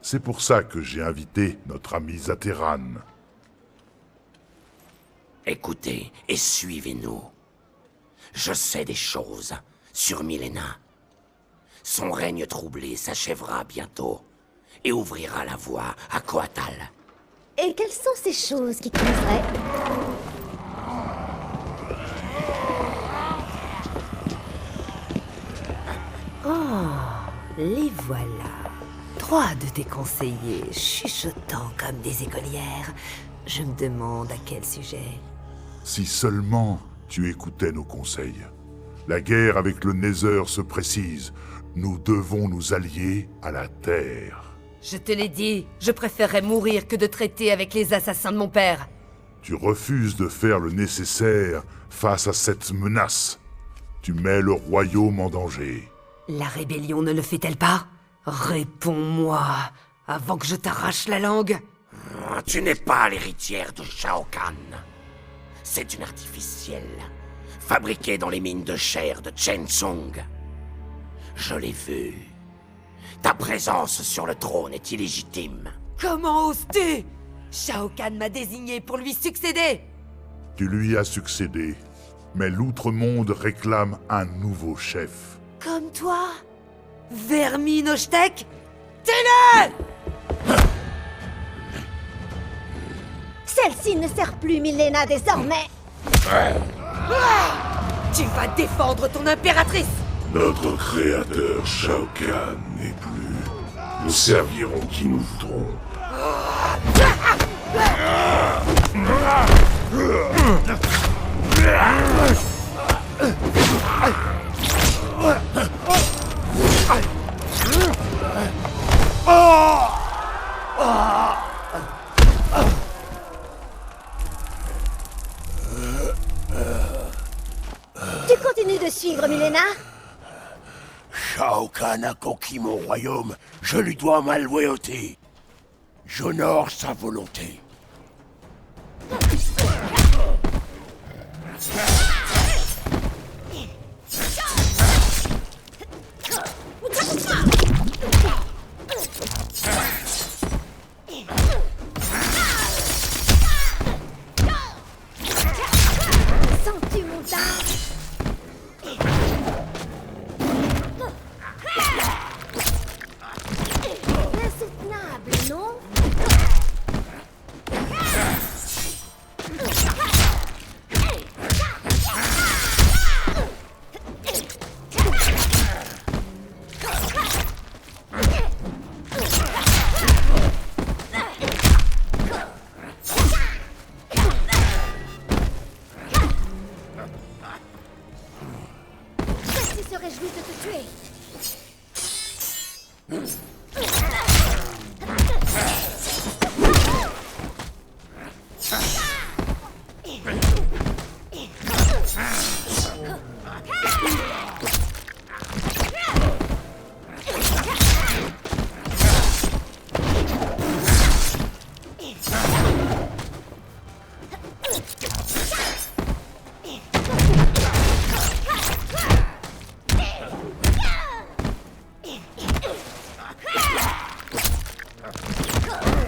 C'est pour ça que j'ai invité notre ami Zateran. Écoutez et suivez-nous. Je sais des choses sur Milena. Son règne troublé s'achèvera bientôt et ouvrira la voie à Koatal. Et quelles sont ces choses qui causeraient? Oh, les voilà. 3 de tes conseillers, chuchotant comme des écolières. Je me demande à quel sujet. Si seulement tu écoutais nos conseils. La guerre avec le Nether se précise. Nous devons nous allier à la Terre. Je te l'ai dit, je préférerais mourir que de traiter avec les assassins de mon père. Tu refuses de faire le nécessaire face à cette menace. Tu mets le royaume en danger. La rébellion ne le fait-elle pas? Réponds-moi, avant que je t'arrache la langue. Tu n'es pas l'héritière de Shao Kahn. C'est une artificielle, fabriquée dans les mines de chair de Chen Tsung. Je l'ai vue. Ta présence sur le trône est illégitime. Comment oses-tu? Shao Kahn m'a désigné pour lui succéder. Tu lui as succédé, mais l'Outre-Monde réclame un nouveau chef. Comme toi? Vermine Oshtek? Tue-le! Celle-ci ne sert plus Milena désormais. Tu vas défendre ton impératrice. Notre créateur Shao Kahn n'est plus. Nous servirons qui nous voudrons. Tu continues de suivre Milena? Shao Kahn a conquis mon royaume, je lui dois ma loyauté. J'honore sa volonté. Sens-tu mon dard? Insoutenable, non? Celle-ci se réjouit de te tuer.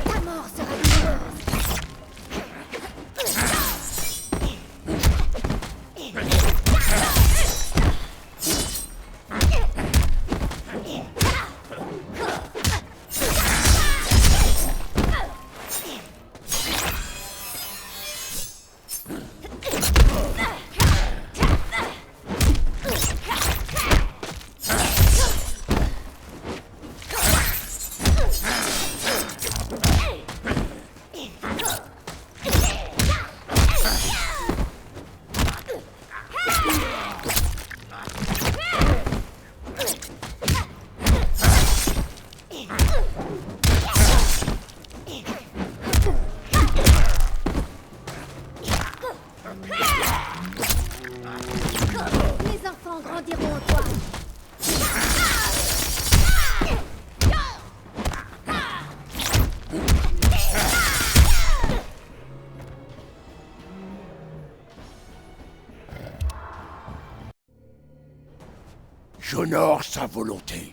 Ta mort sera douloureuse. Les enfants grandiront en toi. J'honore sa volonté.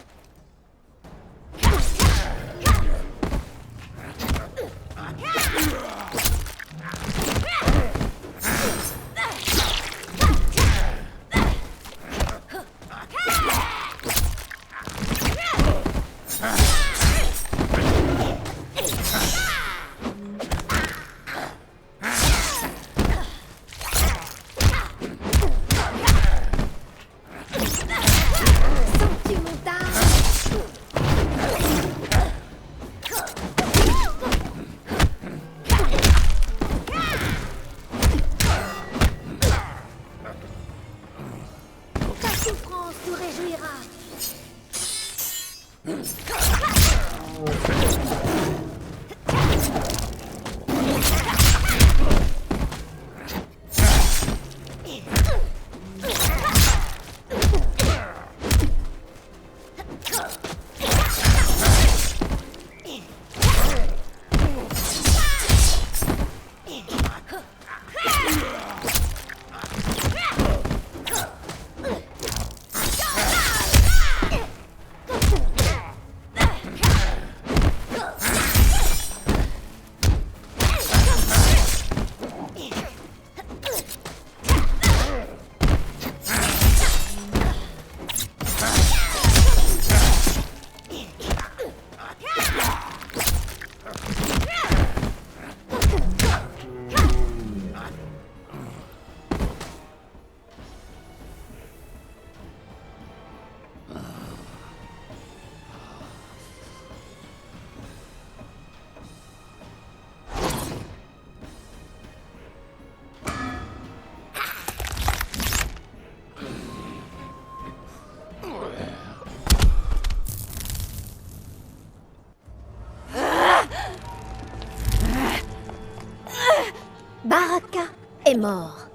Baraka est mort.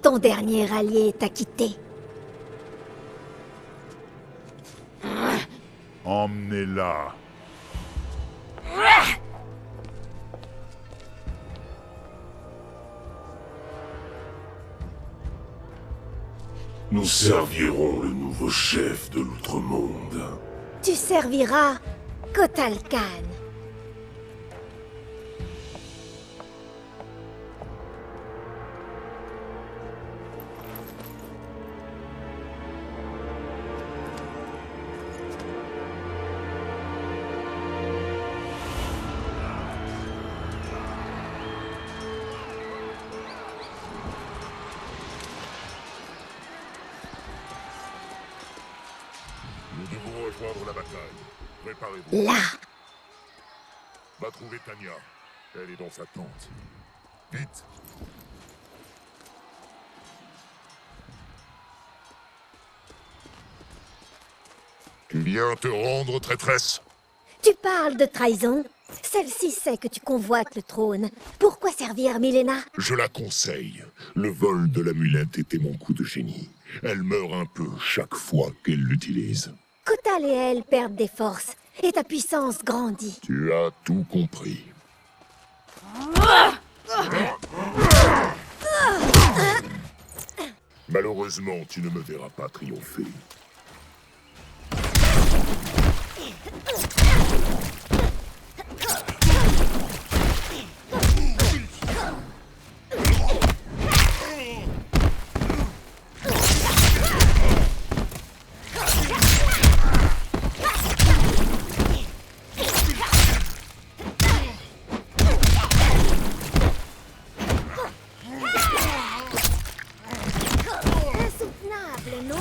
Ton dernier allié t'a quitté. Emmenez-la. Nous servirons le nouveau chef de l'Outre-Monde. Tu serviras Kotal Khan. Nous devons rejoindre la bataille. Préparez-vous. Là. Va trouver Tanya. Elle est dans sa tente. Vite. Tu viens te rendre, traîtresse? Tu parles de trahison? Celle-ci sait que tu convoites le trône. Pourquoi servir Milena? Je la conseille. Le vol de l'amulette était mon coup de génie. Elle meurt un peu chaque fois qu'elle l'utilise. Kotal et elle perdent des forces, et ta puissance grandit. Tu as tout compris. Malheureusement, tu ne me verras pas triompher. Insoutenable, non?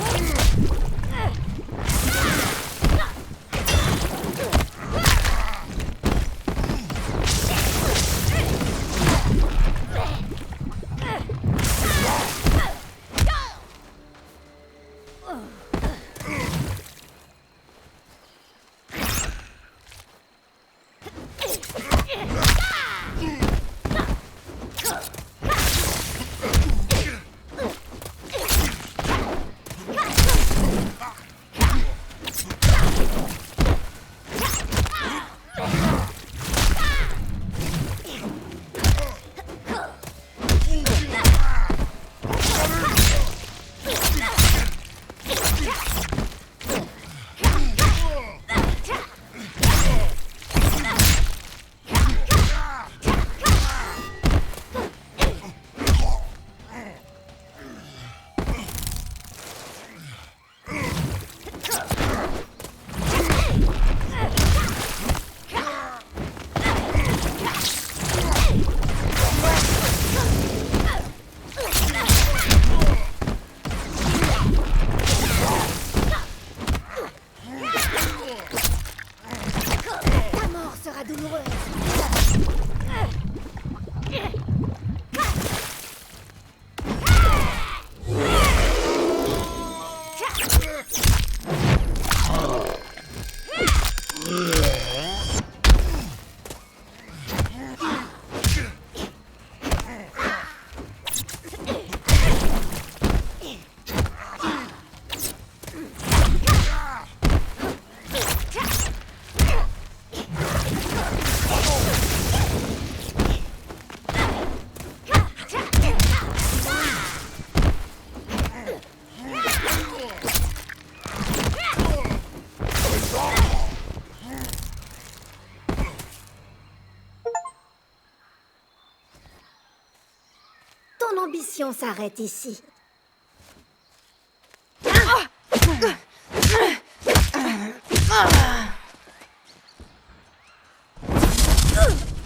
Ta mort sera douloureuse. Ton ambition s'arrête ici.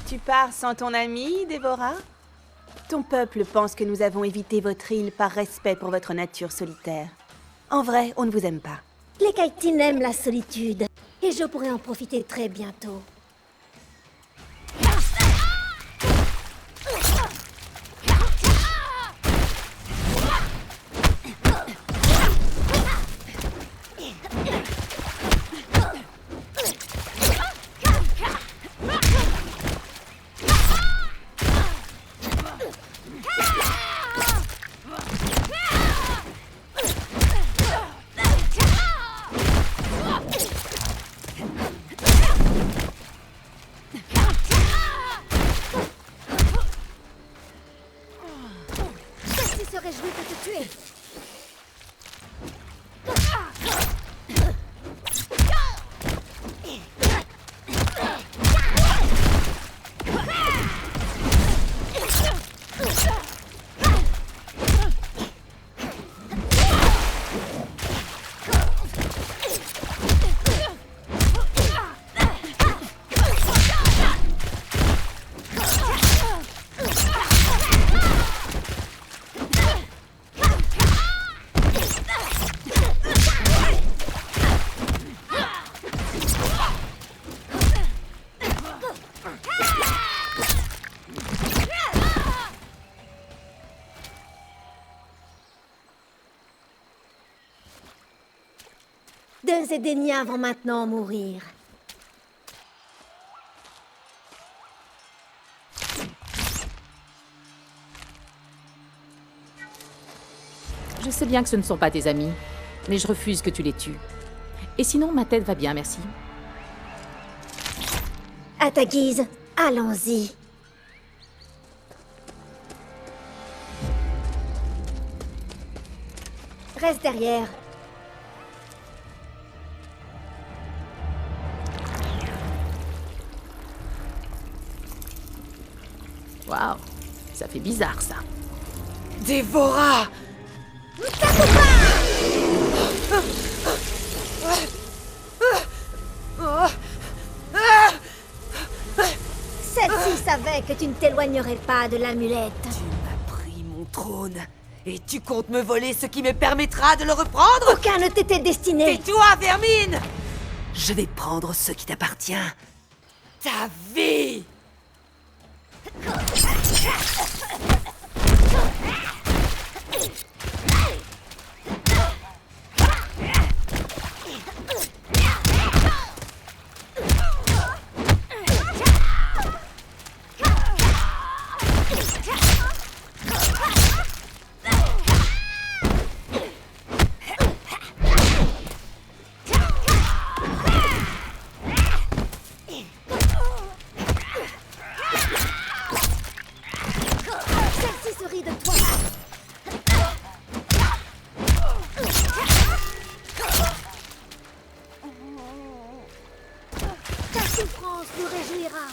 Tu pars sans ton ami, Dévora? Ton peuple pense que nous avons évité votre île par respect pour votre nature solitaire. En vrai, on ne vous aime pas. Les Kaitin aiment la solitude, et je pourrais en profiter très bientôt. se réjouit de te tuer. Deux Édéniens vont maintenant mourir. Je sais bien que ce ne sont pas tes amis, mais je refuse que tu les tues. Et sinon, ma tête va bien, merci. À ta guise, allons-y. Reste derrière. Waouh, ça fait bizarre, ça. Dévora! Celle-ci savait que tu ne t'éloignerais pas de l'amulette. Tu m'as pris mon trône. Et tu comptes me voler ce qui me permettra de le reprendre? Aucun ne t'était destiné. Tais-toi, vermine! Je vais prendre ce qui t'appartient. Ta vie! Celle-ci se rit de toi. Ta souffrance nous réjouira.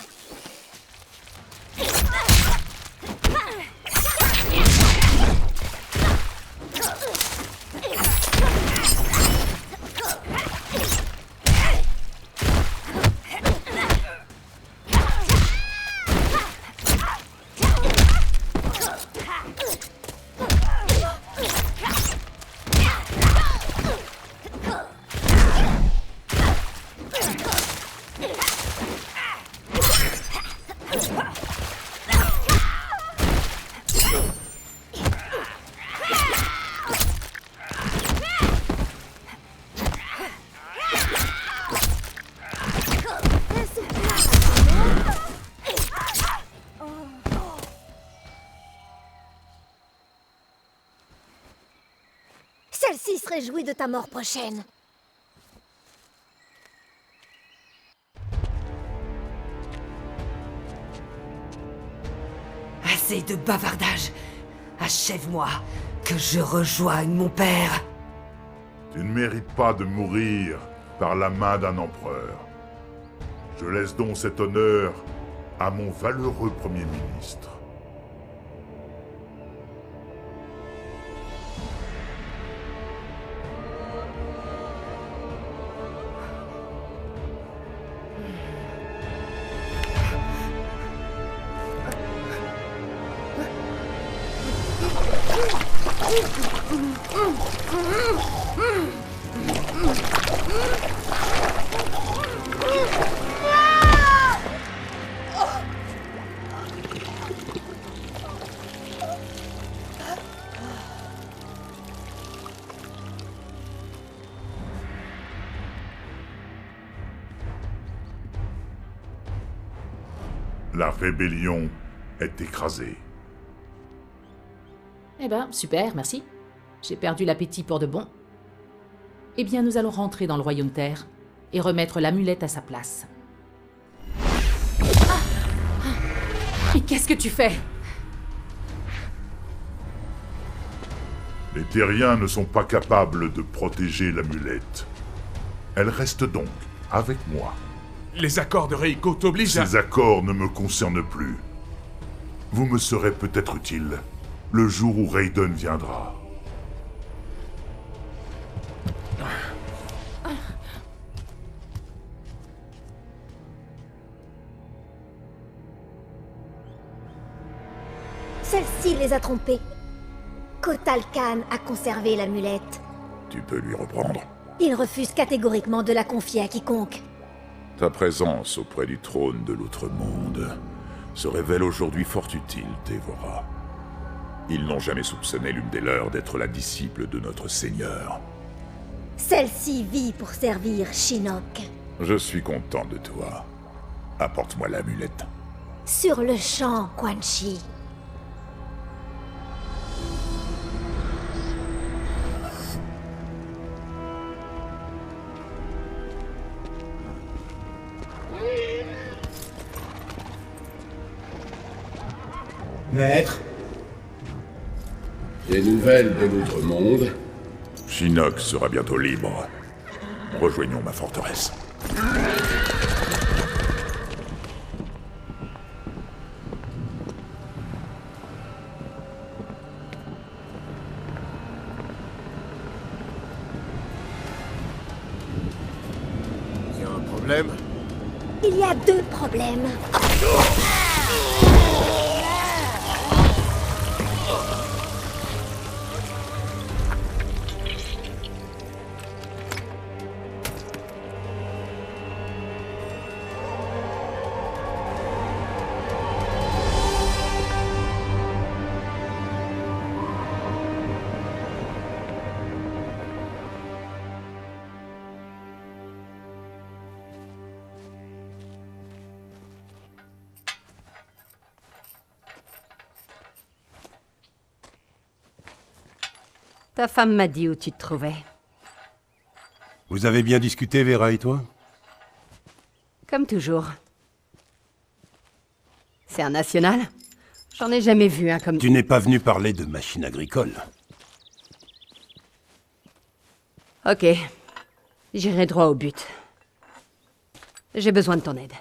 Celle-ci se réjouit de ta mort prochaine. Assez de bavardage. Achève-moi, que je rejoigne mon père. Tu ne mérites pas de mourir par la main d'un empereur. Je laisse donc cet honneur à mon valeureux Premier ministre. La rébellion est écrasée. Eh ben, super, merci. J'ai perdu l'appétit pour de bon. Eh bien, nous allons rentrer dans le Royaume Terre et remettre l'amulette à sa place. Mais qu'est-ce que tu fais? Les terriens ne sont pas capables de protéger l'amulette. Elle reste donc avec moi. Les accords de Reiko t'obligent à... Ces accords ne me concernent plus. Vous me serez peut-être utile le jour où Raiden viendra. Celle-ci les a trompés. Kotal Khan a conservé l'amulette. Tu peux lui reprendre. Il refuse catégoriquement de la confier à quiconque. Ta présence auprès du trône de l'Outre-Monde se révèle aujourd'hui fort utile, Dévora. Ils n'ont jamais soupçonné l'une des leurs d'être la disciple de notre Seigneur. Celle-ci vit pour servir Shinnok. Je suis content de toi. Apporte-moi l'amulette. Sur le champ, Quan Chi. Maître. Des nouvelles de l'Outre-Monde? Shinnok sera bientôt libre. Rejoignons ma forteresse. Il y a un problème? Il y a 2 problèmes. Ta femme m'a dit où tu te trouvais. Vous avez bien discuté, Vera et toi? Comme toujours. C'est un national? J'en ai jamais vu un comme... Tu n'es pas venu parler de machines agricoles. Ok. J'irai droit au but. J'ai besoin de ton aide.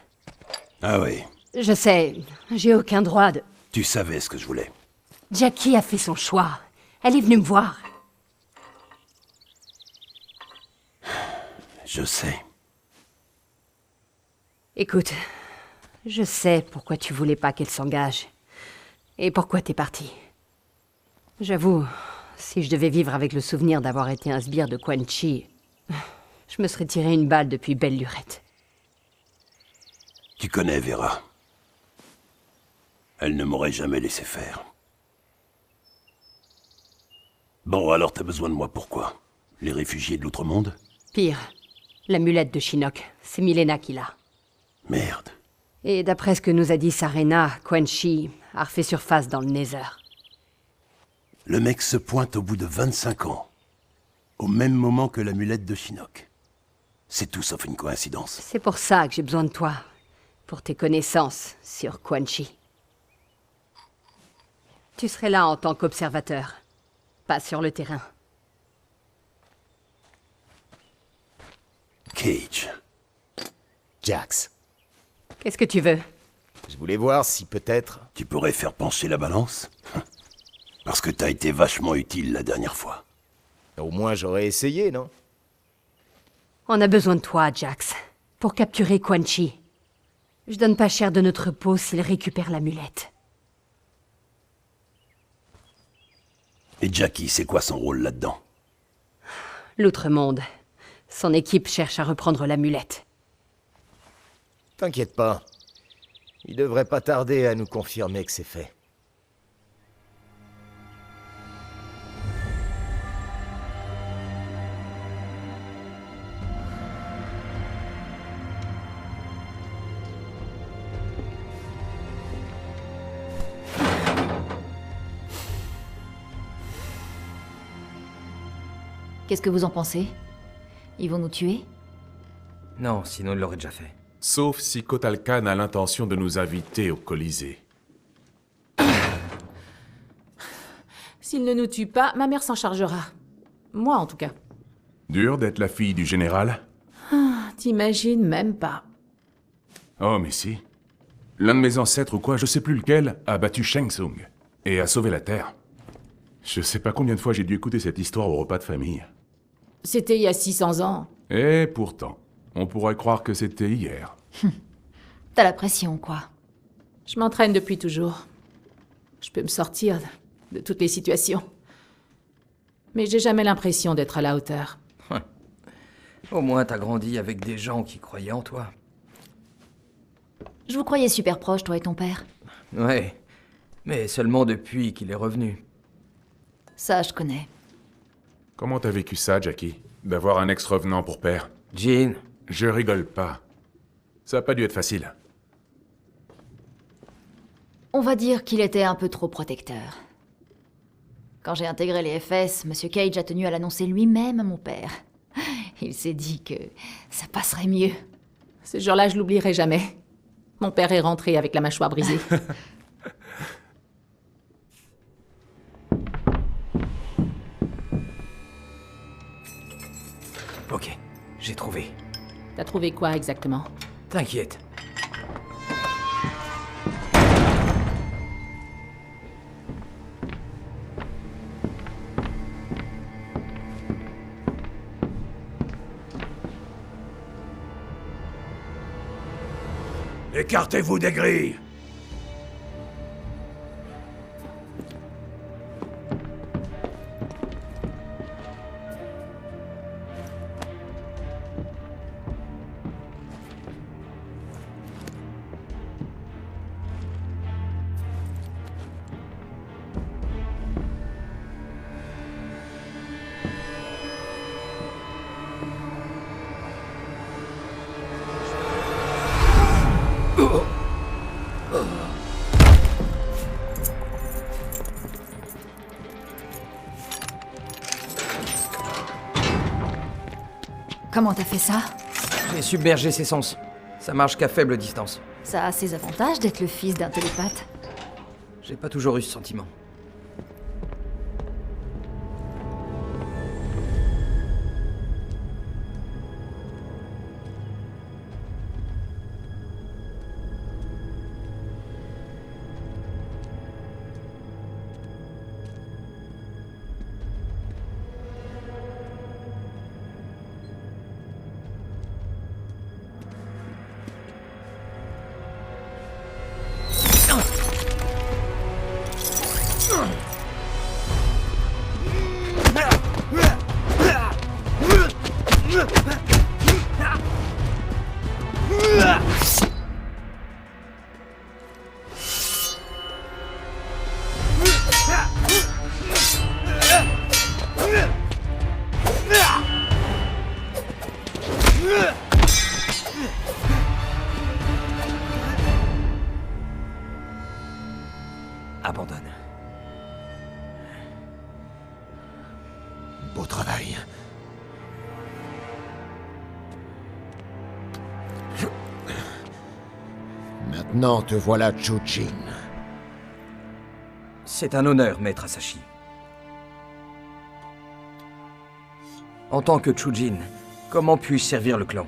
Ah oui. Je sais, j'ai aucun droit de... Tu savais ce que je voulais. Jackie a fait son choix. Elle est venue me voir. Je sais. Écoute, je sais pourquoi tu voulais pas qu'elle s'engage. Et pourquoi t'es parti. J'avoue, si je devais vivre avec le souvenir d'avoir été un sbire de Quan Chi, je me serais tiré une balle depuis belle lurette. Tu connais Vera. Elle ne m'aurait jamais laissé faire. Bon, alors t'as besoin de moi pourquoi? Les réfugiés de l'Outre-Monde? Pire, l'amulette de Shinnok. C'est Milena qui l'a. Merde. Et d'après ce que nous a dit Sarena, Quan Chi a refait surface dans le Nether. Le mec se pointe au bout de 25 ans. Au même moment que l'amulette de Shinnok. C'est tout sauf une coïncidence. C'est pour ça que j'ai besoin de toi. Pour tes connaissances sur Quan Chi. Tu serais là en tant qu'observateur. Pas sur le terrain. Cage. Jax. Qu'est-ce que tu veux? Je voulais voir si peut-être... Tu pourrais faire pencher la balance? Parce que t'as été vachement utile la dernière fois. Au moins j'aurais essayé, non? On a besoin de toi, Jax. Pour capturer Quan Chi. Je donne pas cher de notre peau s'il récupère l'amulette. Et Jackie, c'est quoi son rôle là-dedans? L'Outre-Monde. Son équipe cherche à reprendre l'amulette. T'inquiète pas. Il devrait pas tarder à nous confirmer que c'est fait. Qu'est-ce que vous en pensez? Ils vont nous tuer? Non, sinon ils l'auraient déjà fait. Sauf si Kotal Khan a l'intention de nous inviter au Colisée. S'il ne nous tue pas, ma mère s'en chargera. Moi, en tout cas. Dur d'être la fille du général? T'imagines même pas. Oh, mais si. L'un de mes ancêtres, ou quoi, je sais plus lequel, a battu Shang Tsung. Et a sauvé la Terre. Je sais pas combien de fois j'ai dû écouter cette histoire au repas de famille. C'était il y a 600 ans. Et pourtant, on pourrait croire que c'était hier. T'as la pression, quoi. Je m'entraîne depuis toujours. Je peux me sortir de toutes les situations. Mais j'ai jamais l'impression d'être à la hauteur. Au moins, t'as grandi avec des gens qui croyaient en toi. Je vous croyais super proches, toi et ton père. Ouais, mais seulement depuis qu'il est revenu. Ça, je connais. Comment t'as vécu ça, Jackie? D'avoir un ex-revenant pour père? Jean. Je rigole pas. Ça a pas dû être facile. On va dire qu'il était un peu trop protecteur. Quand j'ai intégré les FS, Monsieur Cage a tenu à l'annoncer lui-même à mon père. Il s'est dit que ça passerait mieux. Ce jour-là, je l'oublierai jamais. Mon père est rentré avec la mâchoire brisée. Ok, j'ai trouvé. T'as trouvé quoi exactement? T'inquiète. Écartez-vous des grilles! Comment t'as fait ça? J'ai submergé ses sens. Ça marche qu'à faible distance. Ça a ses avantages d'être le fils d'un télépathe. J'ai pas toujours eu ce sentiment. Abandonne. Beau travail. Maintenant, te voilà Chujin. C'est un honneur, maître Asashi. En tant que Chujin, comment puis-je servir le clan?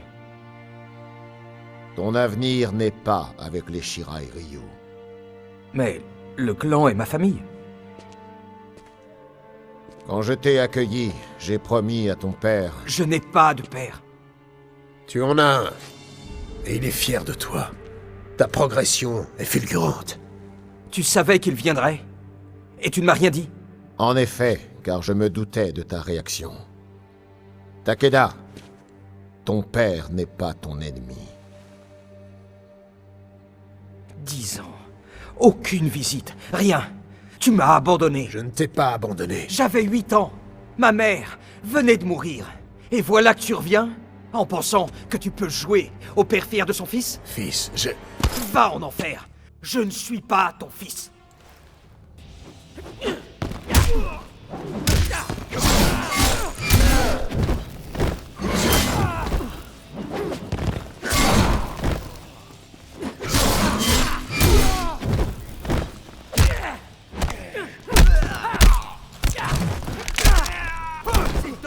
Ton avenir n'est pas avec les Shirai Ryu. Mais le clan est ma famille. Quand je t'ai accueilli, j'ai promis à ton père... Je n'ai pas de père. Tu en as un. Et il est fier de toi. Ta progression est fulgurante. Tu savais qu'il viendrait? Et tu ne m'as rien dit? En effet, car je me doutais de ta réaction. Takeda, ton père n'est pas ton ennemi. 10 ans. Aucune visite. Rien. Tu m'as abandonné. Je ne t'ai pas abandonné. J'avais 8 ans. Ma mère venait de mourir. Et voilà que tu reviens en pensant que tu peux jouer au père fier de son fils? Fils, Va en enfer. Je ne suis pas ton fils.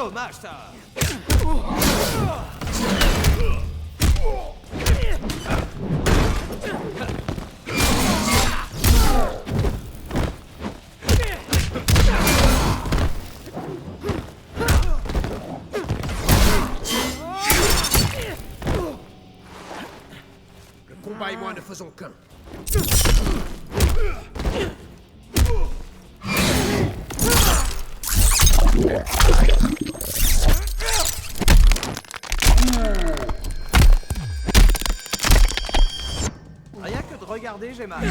dommage, ça. Le combat et moi ne faisons qu'un. Rien que de regarder, j'ai mal.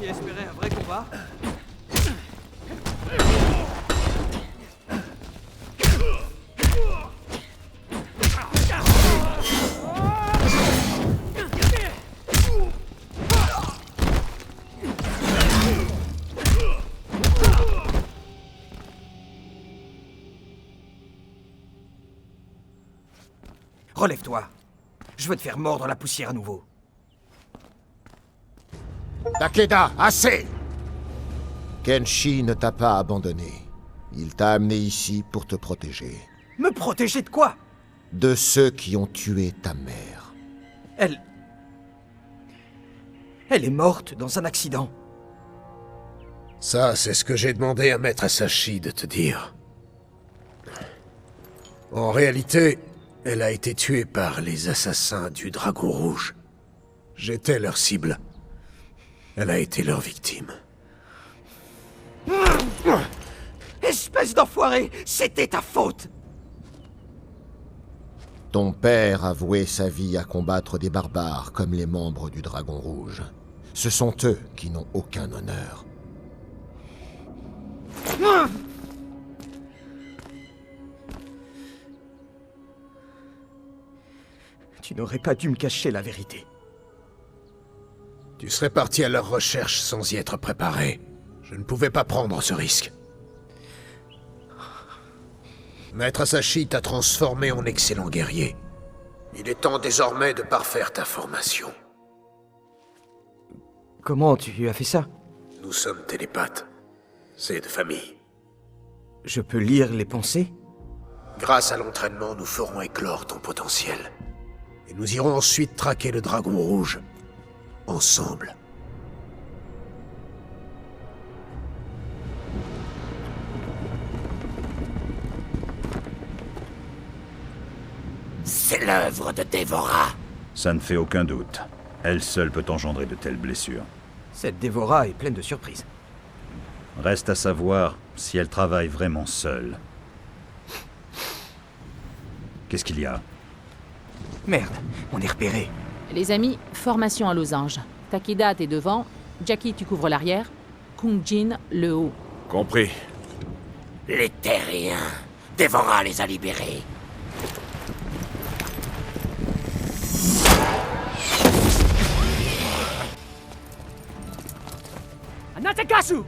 Qui espérait un vrai combat? Relève-toi. Je veux te faire mordre la poussière à nouveau. Takeda, assez! Kenshi ne t'a pas abandonné. Il t'a amené ici pour te protéger. Me protéger de quoi? De ceux qui ont tué ta mère. Elle est morte dans un accident. Ça, c'est ce que j'ai demandé à Maître Asashi de te dire. En réalité, elle a été tuée par les assassins du Dragon Rouge. J'étais leur cible. Elle a été leur victime. Espèce d'enfoiré! C'était ta faute! Ton père a voué sa vie à combattre des barbares comme les membres du Dragon Rouge. Ce sont eux qui n'ont aucun honneur. Tu n'aurais pas dû me cacher la vérité. Tu serais parti à leur recherche sans y être préparé. Je ne pouvais pas prendre ce risque. Maître Asashi t'a transformé en excellent guerrier. Il est temps désormais de parfaire ta formation. Comment tu as fait ça? Nous sommes télépathes. C'est de famille. Je peux lire les pensées? Grâce à l'entraînement, nous ferons éclore ton potentiel. Et nous irons ensuite traquer le Dragon Rouge. Ensemble. C'est l'œuvre de Dévora. Ça ne fait aucun doute. Elle seule peut engendrer de telles blessures. Cette Dévora est pleine de surprises. Reste à savoir si elle travaille vraiment seule. Qu'est-ce qu'il y a? Merde, on est repéré. Les amis, formation à losange. Takeda, t'es devant. Jackie, tu couvres l'arrière. Kung Jin, le haut. Compris. Les terriens. Dévora les a libérés. Natakasu!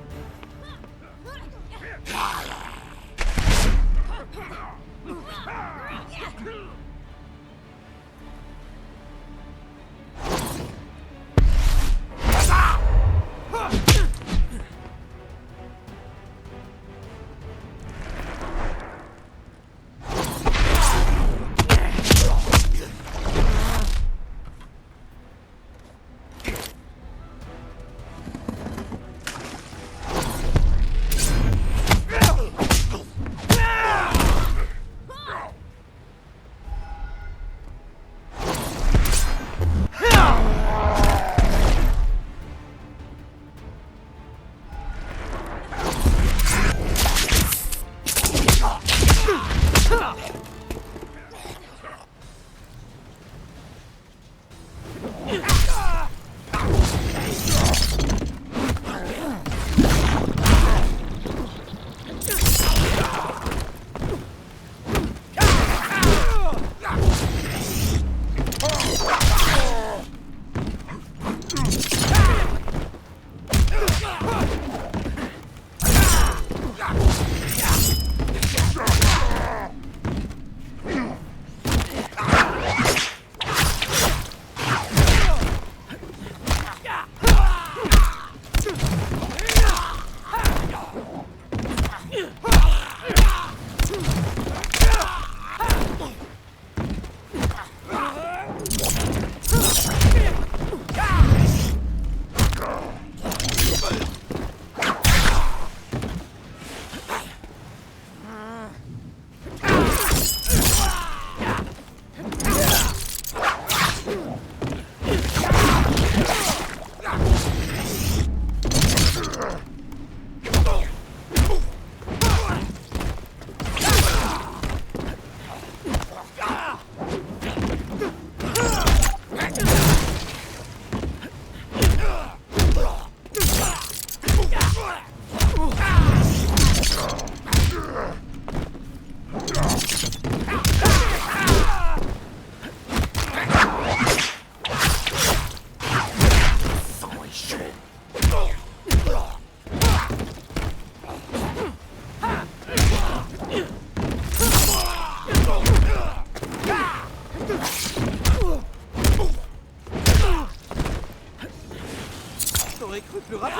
T'aurais cru plus rapide.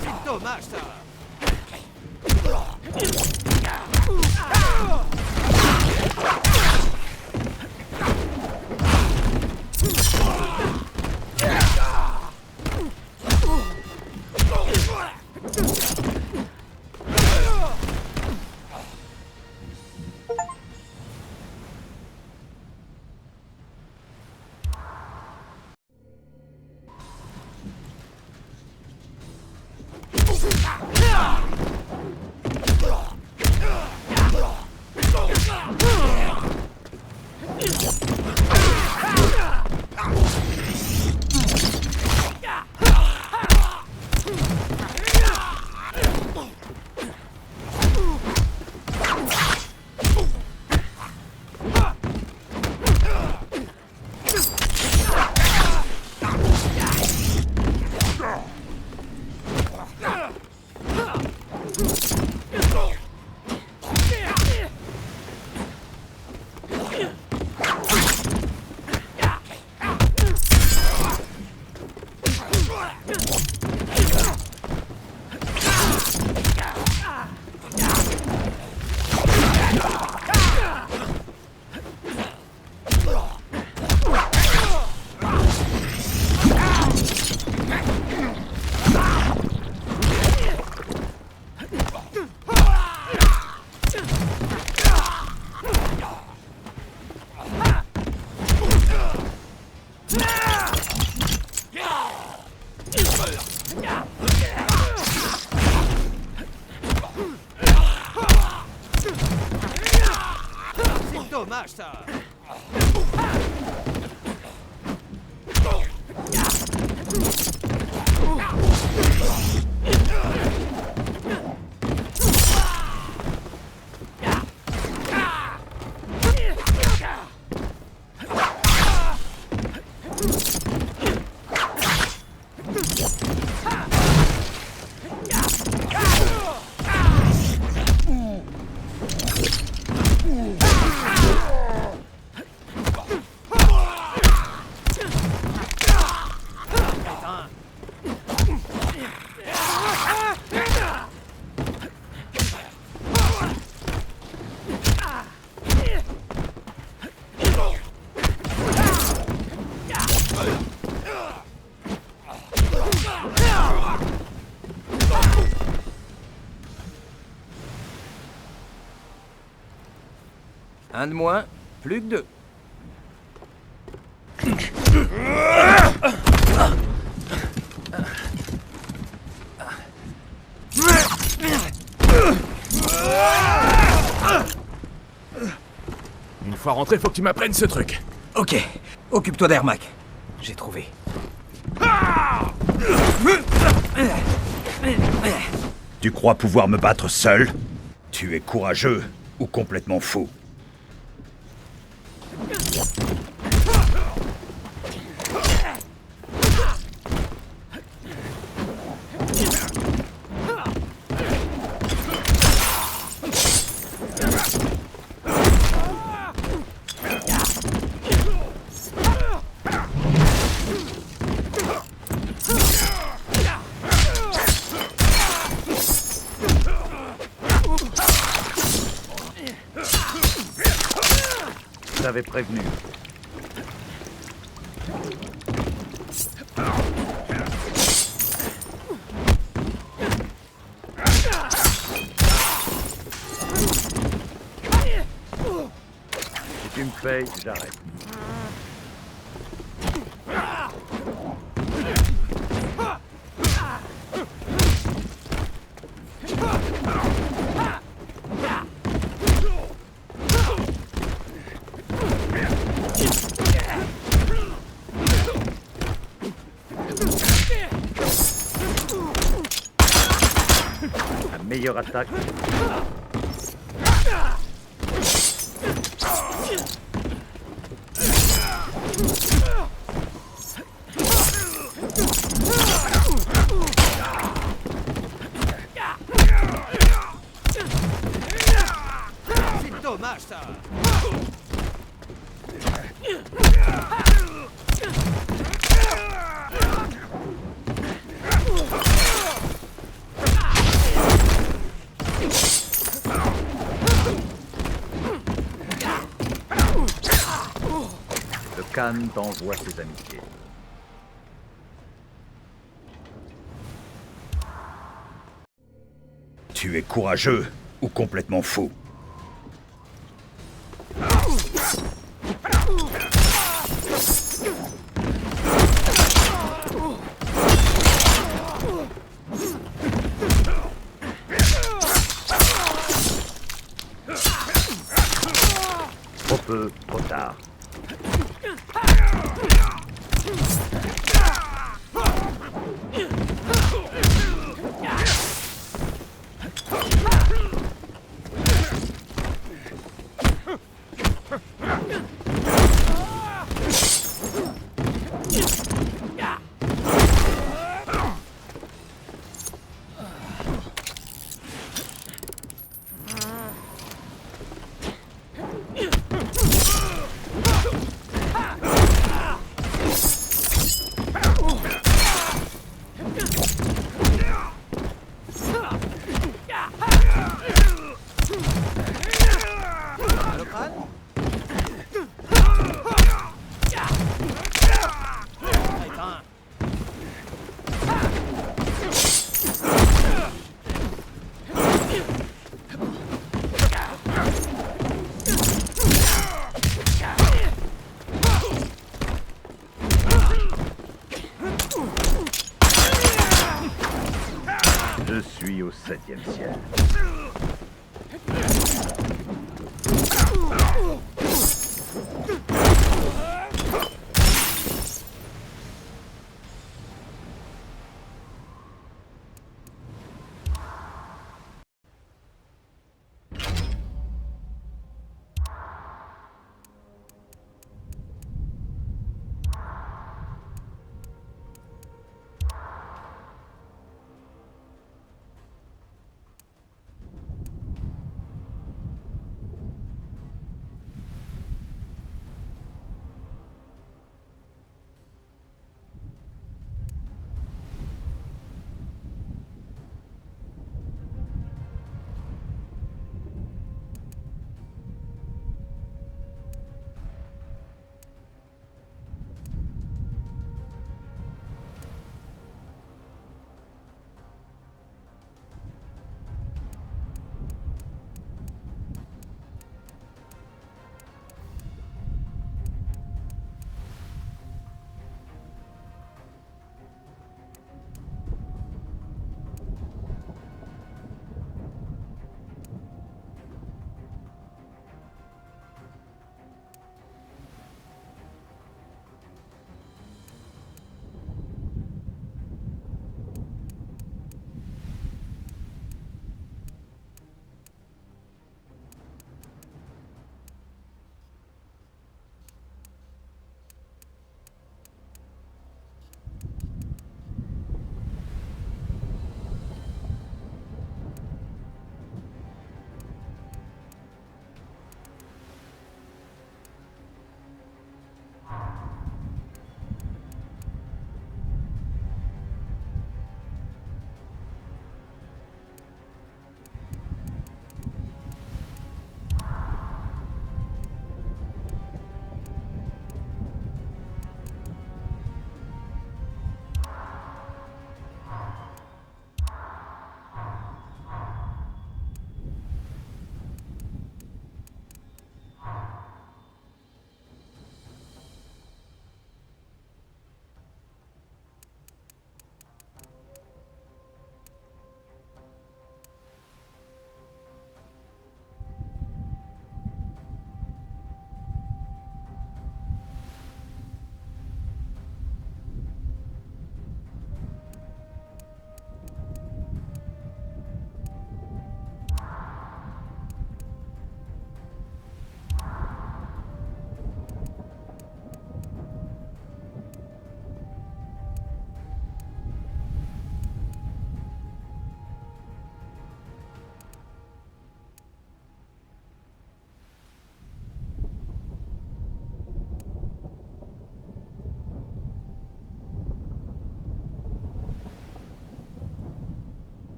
C'est dommage ça. C'est dommage ça. Un de moins, plus que deux. Une fois rentré, faut que tu m'apprennes ce truc. Ok, occupe-toi d'Ermac. J'ai trouvé. Tu crois pouvoir me battre seul? Tu es courageux ou complètement fou? Je t'avais prévenu. Si tu me payes, j'arrête. meilleure attaque. C'est dommage, ça. Le Khan t'envoie ses amitiés. Tu es courageux ou complètement fou? Trop peu, trop tard. Je suis au 7e ciel.